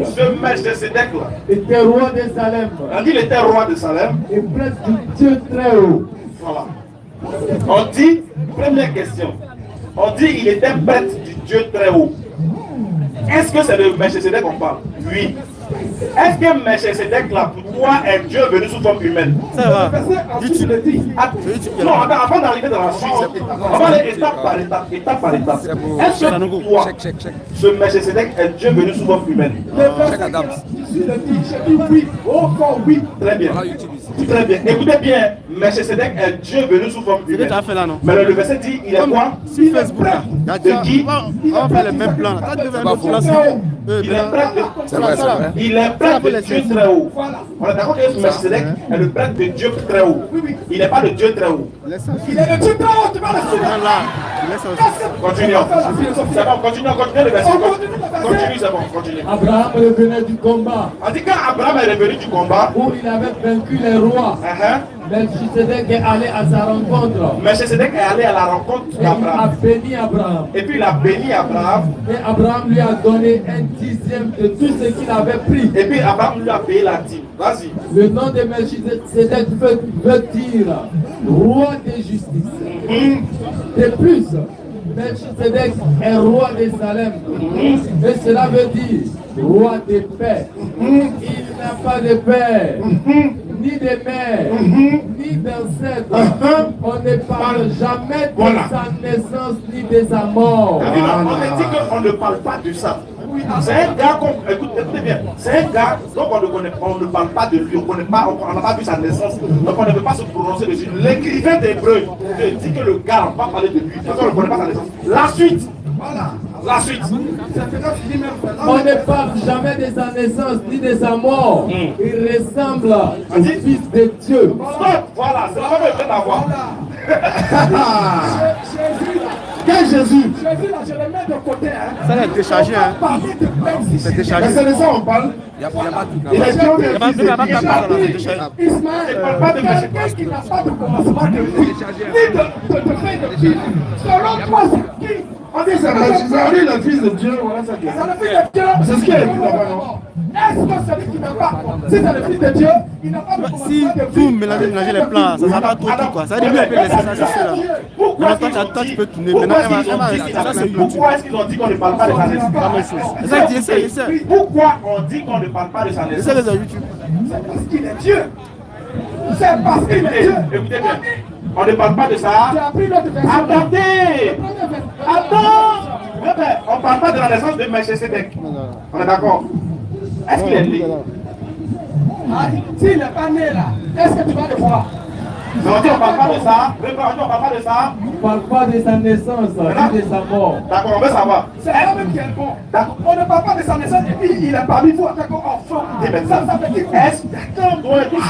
là était roi de Salem. On dit qu'il était roi de Salem. Et prêtre du Dieu très haut. Voilà. On dit, première question, on dit qu'il était prêtre du Dieu très haut. Est-ce que c'est de Melchisédek qu'on parle? Oui. Est-ce que Melchisédek là pour toi est Dieu venu sous forme humaine? Ça va. Non, attends, avant d'arriver dans la suite, on va aller étape par étape, étape par étape. Est-ce que pour toi, ce Melchisédek est Dieu venu sous forme humaine? Oui, oh, oui. Très bien. Très bien. Écoutez bien, Melchisédek est Dieu venu sous forme humaine. Mais le verset dit, il est quoi? Si Facebook là. De qui? On va faire le même plan. Il est prêtre de... Il est prêtre de Dieu très haut. On est d'accord que ce Melchisédek est le prêtre de Dieu très haut. Il n'est pas de Dieu très haut. Il est de Dieu très haut, tu vas le suivre. Continuons. C'est bon, continuons le verset. Continue, c'est bon, continue. Abraham revenait du combat. On dit quand Abraham est revenu du combat, où il avait vaincu les rois. Melchisédek est allé à sa rencontre. Melchisédek est allé à la rencontre d'Abraham. Il a béni Abraham. Et puis il a béni Abraham. Et Abraham lui a donné un dixième de tout ce qu'il avait pris. Et puis Abraham lui a payé la dîme. Vas-y. Le nom de Melchisédek veut dire roi de justice. De plus, Melchisédek est roi de Salem. Et cela veut dire roi de paix. Il n'a pas de paix. ni des mères, ni d'ancêtres. On ne parle jamais de Voilà. sa naissance ni de sa mort. On a dit qu'on ne parle pas de ça. C'est un gars, écoutez bien, c'est un gars donc on ne parle pas de lui, on n'a pas vu sa naissance, donc on ne peut pas se prononcer dessus. L'écrivain d'Hébreu dit que le gars, on va parler de lui, parce qu'on ne connaît pas sa naissance. La suite, voilà, la suite. On ne parle jamais de sa naissance ni de sa mort. Il ressemble au Fils de Dieu. Stop, voilà, c'est la même chose à voir. Quel Jésus? Jésus, là, je le mets de côté. Ça va être déchargé. C'est déchargé. Mais c'est de ça on parle. Il n'y a pas de Il est Dieu, Il n'y a pas de déchargé. Ismaël, quelqu'un qui n'a pas de commencement de vie, ni de fin de vie. Selon toi, c'est qui? On dit c'est le fils de Dieu, voilà ça qui est. C'est le fils de Dieu. C'est ce qui est écrit là-bas, non? Est-ce que celui qui n'a pas, si c'est le fils de Dieu, il n'a pas de commencement Si de vous vie? mélangez les plans, ça ne sera pas trop tout quoi. Ça veut dire un peu laisser ça juste là. Maintenant toi tu peux tourner. Maintenant elle va rester. Ça c'est YouTube. Pourquoi est-ce qu'ils ont dit qu'on ne parle pas de sa naissance? La même chose. C'est ça que dit, essaie. Pourquoi on dit qu'on ne parle pas de sa naissance? Essaie de YouTube. C'est parce qu'il est Dieu. C'est parce qu'il est Dieu. Écoutez bien, on ne parle pas de ça. J'ai appris l'autre version. Attendez! Attends! On ne parle pas de la naissance de Melchisedec. On est d'accord? Est-ce qu'il est né? Ah, s'il n'est pas né là, est-ce que tu vas le voir? On dit on ne parle pas de ça. On ne parle pas de ça. On ne parle pas de sa naissance ni de sa mort. D'accord, on veut savoir. C'est là même qui est bon. On ne parle pas de sa naissance et puis il est parmi vous en tant qu'enfant. Ça veut dire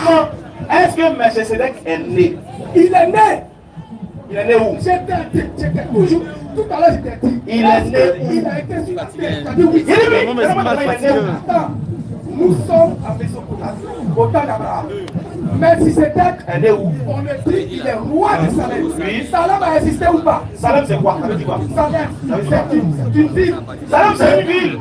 quoi? Est-ce que Melchisedec est né? Il est né. Il est né où? J'étais toujours, tout à l'heure j'étais dit. Il est né. Il a été sur la terre. Il a dit oui. Il est né. Non, mais c'est pas fatigué. Attends, nous sommes à Mésopotamie, au temps d'Abraham. Mais si c'était, Elle est où? on est dit qu'il est roi de Salem. Oui. Salem a existé ou pas? Salem c'est quoi? Ça veut dire quoi? Salem, c'est une ville. Salem c'est une ville.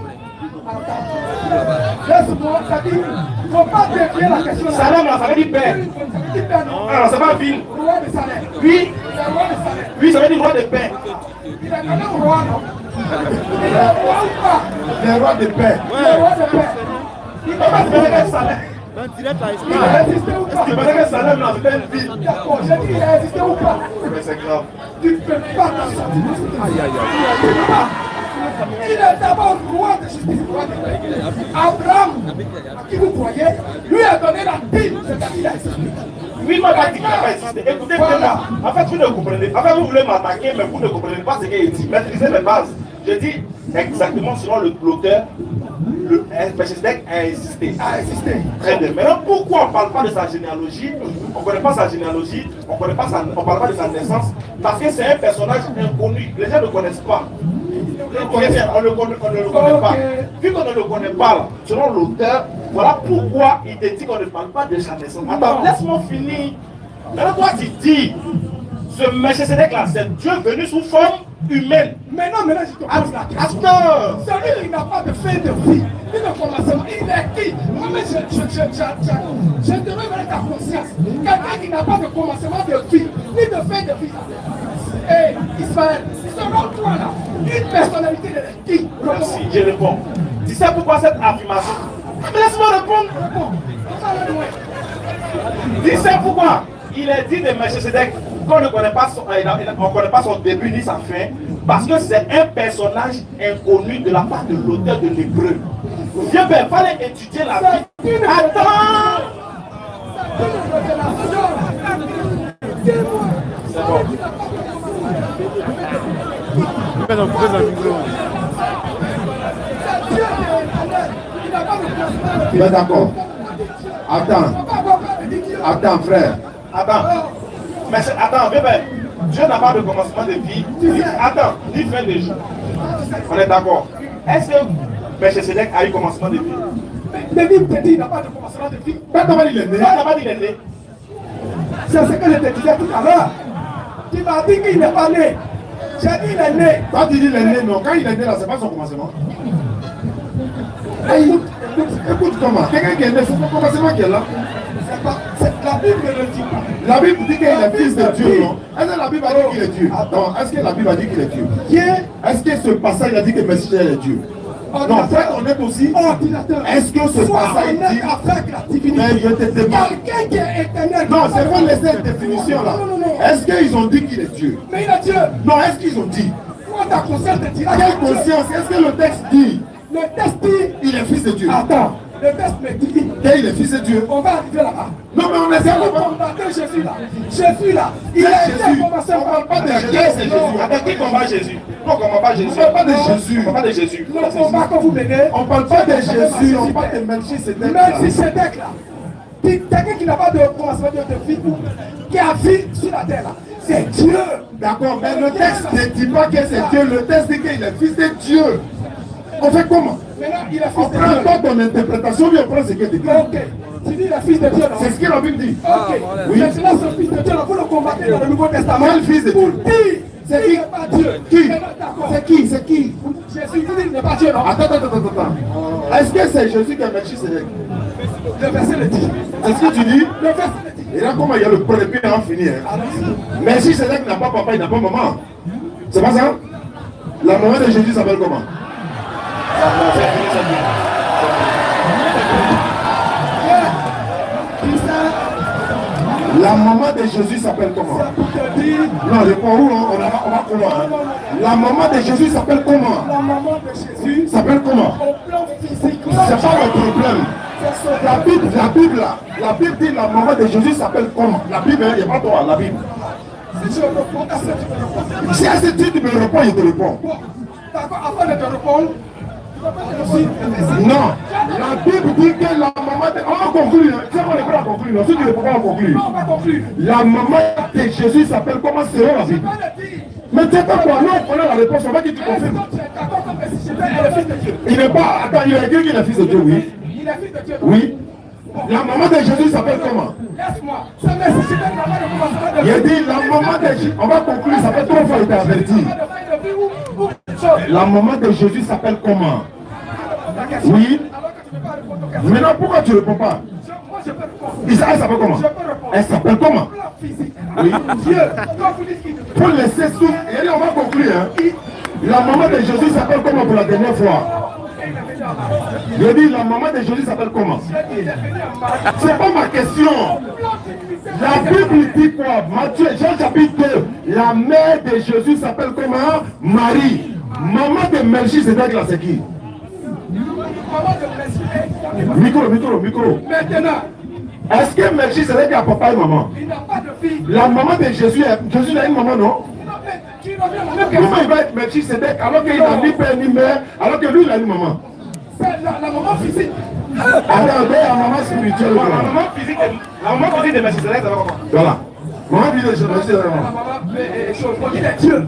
Laisse-moi, ça dit, il ne faut pas dévier la question. Salem là, ça veut dire paix. Ça veut dire paix, non? Alors c'est pas ville. Roi de Salem. Oui. Il est roi de Salem. Oui, ça veut dire roi de paix. Il est quand même roi, non? Il est roi ou pas? Les rois de paix. Il est roi de paix. Il ne peut pas se faire Salem. Donc direct à Il a existé ou pas? Il paraît que Salem là, c'est une ville. D'accord, j'ai dit il a existé ou pas? Mais c'est grave. Tu ne peux pas t'en sortir. Il est d'abord roi de justice, roi de paix. Abraham, à qui vous croyez, lui a donné la Bible, c'est-à-dire qu'il a existé. Oui, moi, je dis qu'il n'a pas existé. Écoutez, voilà. En fait, vous ne comprenez pas. En fait, vous voulez m'attaquer, mais vous ne comprenez pas ce qu'il dit. Maîtrisez mes bases. Je dis exactement selon l'auteur, le Melchisedec a existé. Très bien. Maintenant, pourquoi on ne parle pas de sa généalogie? On ne connaît pas sa généalogie, on ne parle pas de sa naissance, parce que c'est un personnage inconnu. Les gens ne connaissent pas. On ne le connaît pas. Vu qu'on ne le connaît pas, là, selon l'auteur, voilà pourquoi il te dit qu'on ne parle pas de sa naissance. Attends, laisse-moi finir. Maintenant, toi, tu dis, ce Melchisedec là, c'est Dieu venu sous forme humaine. Mais non, je te pose la question. Attends. Celui qui n'a pas de fin de vie, ni de commencement, il est qui? Moi, je te révèle ta conscience. Quelqu'un qui n'a pas de commencement de vie, ni de fin de vie. Et Ismaël, selon toi là, une personnalité de qui? Merci, je réponds. Tu sais pourquoi cette affirmation? Mais laisse-moi répondre. Tu sais pourquoi? Il est dit de Melchisedec qu'on ne connaît pas son début ni sa fin, parce que c'est un personnage inconnu de la part de l'auteur de l'Hébreu. Viens, ben, fallait étudier la vie. Attends! C'est bon. Tu es d'accord? Attends, frère. Attends. Mais attends, bébé. Dieu n'a pas de commencement de vie. Attends, ni fin de jour. On est d'accord. Est-ce que Melchisedec a eu commencement de vie? Mais Bible te dit qu'il n'a pas de commencement de vie. Pas comment il est né. Pas comment il est né. C'est ce que je te disais tout à l'heure. Tu m'as dit qu'il n'est pas né. J'ai dit qu'il est né. Quand tu dis il est né, non. Quand il est né là, c'est pas son commencement. Écoute comment. Quelqu'un qui est né, c'est son commencement qui est là. La Bible ne le dit pas. La Bible dit qu'il est fils de Dieu, non? Est-ce que la Bible a dit qu'il est Dieu? Attends, est-ce que la Bible a dit qu'il est Dieu? Est-ce que ce passage a dit que Messie est Dieu? Non, frère, on est aussi. Ordinateur. Est-ce que ce Sois passage honnête dit. avec la divinité. Mais je te demande. Quelqu'un qui est éternel. Non, c'est pas laisser une définition là. Non. Est-ce qu'ils ont dit qu'il est Dieu? Mais il est Dieu. Non, est-ce qu'ils ont dit? Toi, ta conscience te dira. Quelle conscience? Est-ce que le texte dit Le test dit. il est fils de Dieu? Attends. Le test me dit. qu'il est fils de Dieu? On va arriver là-bas. Non, mais on est C'est le là-bas. combattant Jésus là. Jésus là. Il C'est a été Jésus. commencé On ne parle pas de Jésus, c'est Jésus. Avec qui combat Jésus? Non, on combat pas Jésus. On ne parle pas de Jésus. On parle pas de Jésus. Le combat que vous menez. On ne parle pas de Jésus, on parle de Melchisédek. Melchisédek là. Quelqu'un qui n'a pas de commencement de vie, qui a vie sur la terre là. C'est Dieu. D'accord, mais le texte ne dit pas que c'est Dieu, le texte dit qu'il est fils de Dieu. On fait comment? Maintenant, il est On fils de prend Dieu. pas ton interprétation, mais on prend ce que tu dis. Ok. Tu dis le fils de Dieu là. C'est ce que la Bible dit. Ok. Oui. Maintenant, ce fils de Dieu là, vous le combattez dans le Nouveau Testament. Quel fils de Pour Dieu? dire. C'est qu'il qui? n'est pas Dieu. Qui? Maintenant, d'accord. C'est qui? C'est qui? Jésus, vous dites qu'il n'est pas Dieu, non? Attends. Est-ce que c'est Jésus qui a Melchisédek? Le verset le dit. C'est ce que tu dis? Le verset le dit. Et là, comment il y a le premier en fini. Melchisédek n'a pas papa, il n'a pas maman. C'est pas ça? La maman de Jésus s'appelle comment? La maman de Jésus s'appelle comment? Non, réponds où, on va comment? La maman de Jésus s'appelle comment? La maman de Jésus S'appelle comment? au plan physique. C'est pas le problème. La Bible dit la maman de Jésus s'appelle comment? La Bible, il n'y a pas toi, la Bible. Si je réponds à cette question. Si à ce titre tu me réponds, il te répond. Bon, d'accord, avant de te répondre, Non, la Bible dit que la maman de... On va conclure, c'est pas les à conclure, si tu ne peux pas conclure. on va conclure. La maman de Jésus s'appelle comment selon la Bible? Je vais le dire. Mais tu sais pas quoi, nous on connaît la réponse, on va dire que tu confirmes. Tu es d'accord comme Melchisédek est le fils de Dieu. Il n'est pas... Attends, il a dit qu'il est fils de Dieu, oui. Il est fils de Dieu. Oui. La maman de Jésus s'appelle comment? Laisse-moi. C'est Melchisédek qui n'a pas de commencement de Il a dit la maman de Jésus... On va conclure, ça fait 3 fois qu'il t'a averti. La maman de Jésus s'appelle comment? Oui. Maintenant, pourquoi tu ne réponds pas? Moi, je peux répondre. Elle s'appelle comment? Je peux répondre. Elle s'appelle comment? Plan physique. Oui. Dieu, quand vous dites qu'il ne peut Pour laisser sous... Et on va conclure. Hein. La maman de Jésus s'appelle comment pour la dernière fois? Je dis, la maman de Jésus s'appelle comment? C'est pas ma question. La Bible dit quoi? Matthieu, Jean chapitre 2. La mère de Jésus s'appelle comment? Marie. Maman de Melchisédek là, c'est qui? Micro. Maintenant, Est-ce que Melchisédek a papa et maman? il n'a pas de fille. La maman de Jésus, Jésus a une maman, non? Qui revient à la même Comment question. il va être Melchisédek alors qu'il n'a ni père ni mère, alors que lui il a une maman? C'est la maman physique. Attends, la maman spirituelle. La maman physique de Melchisédek, ça va comment? Voilà. Maman dit de Jésus, La maman il est Dieu.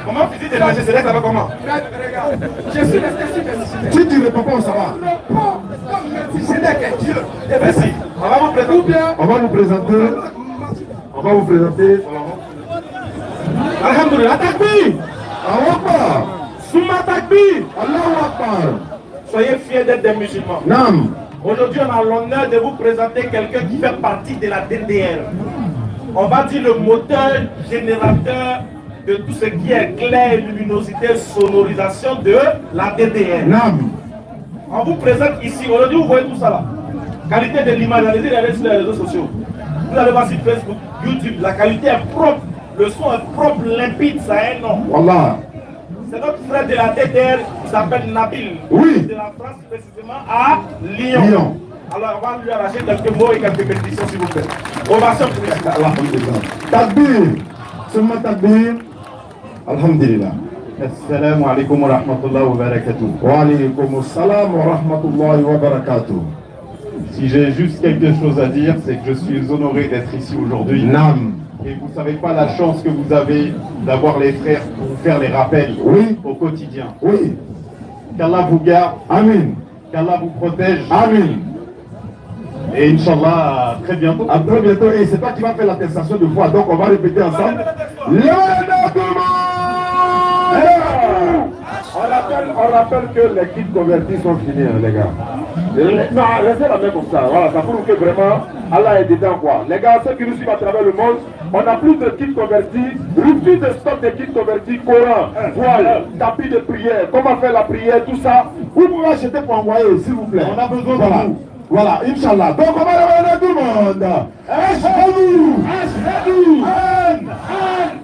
Maman physique de Melchisédek, ça va comment? Regarde, je suis resté sur Melchisédek. si tu réponds pas, ça va. Réponds comme Melchisédek est Dieu. Et merci. On va vous présenter. Ou bien, On va vous présenter. On va vous présenter. Alhamdulillah, takbir. Allah Akbar. Souma takbir. Allah Akbar. Soyez fiers d'être des musulmans. Nam. Aujourd'hui, on a l'honneur de vous présenter quelqu'un qui fait partie de la DDR. On va dire le moteur générateur de tout ce qui est clair, luminosité, sonorisation de la DDR. Nam. On vous présente ici, aujourd'hui vous voyez tout ça là. Qualité de l'image, allez-y sur les réseaux sociaux. Vous allez voir sur Facebook, YouTube, la qualité est propre, le son est propre, limpide, ça a un nom. Wallah. C'est notre frère de la DDR, il s'appelle Nabil. Oui. De la France, précisément à Lyon. Lyon. Alors on va lui arracher quelques mots et quelques bénédictions s'il vous plaît. Ovation pour lui. Alhamdulillah. Takbir. Summa takbir. Alhamdulillah. Assalamu alaikum wa rahmatullahi wa barakatuh. Wa alaykum assalam wa rahmatullahi wa barakatuh. Si j'ai juste quelque chose à dire, c'est que je suis honoré d'être ici aujourd'hui. Nam. Et vous ne savez pas la chance que vous avez d'avoir les frères pour vous faire les rappels au quotidien. Oui. Qu'Allah vous garde. Amin. Qu'Allah vous protège. Amin. Et Inch'Allah, à très bientôt. À très bientôt. Et c'est toi qui vas faire l'attestation de foi. Donc on va répéter ensemble. On rappelle que les kits convertis sont finis, hein, les gars. Non, restez la main comme ça. Voilà, ça prouve que vraiment, Allah est dedans, quoi. Les gars, ceux qui nous suivent à travers le monde, On n'a plus de kits convertis, rupture de stock de kits convertis, Coran, voile, tapis de prière, comment faire la prière, tout ça. Vous pouvez acheter pour envoyer, s'il vous plaît. On a besoin de vous. Voilà, Inch'Allah. Donc on va demander tout le monde. Ashhadu an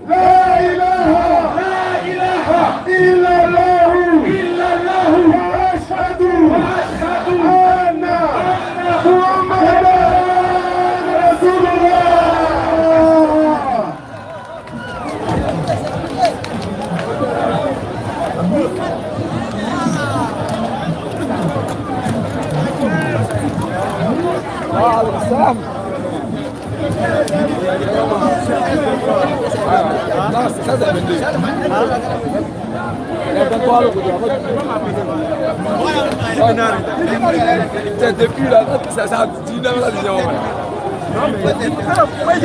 la ilaha illallah wa ashhadu anna Muhammadan Rasulullah. Salam. Depuis là, ça a 19 ans. Non, mais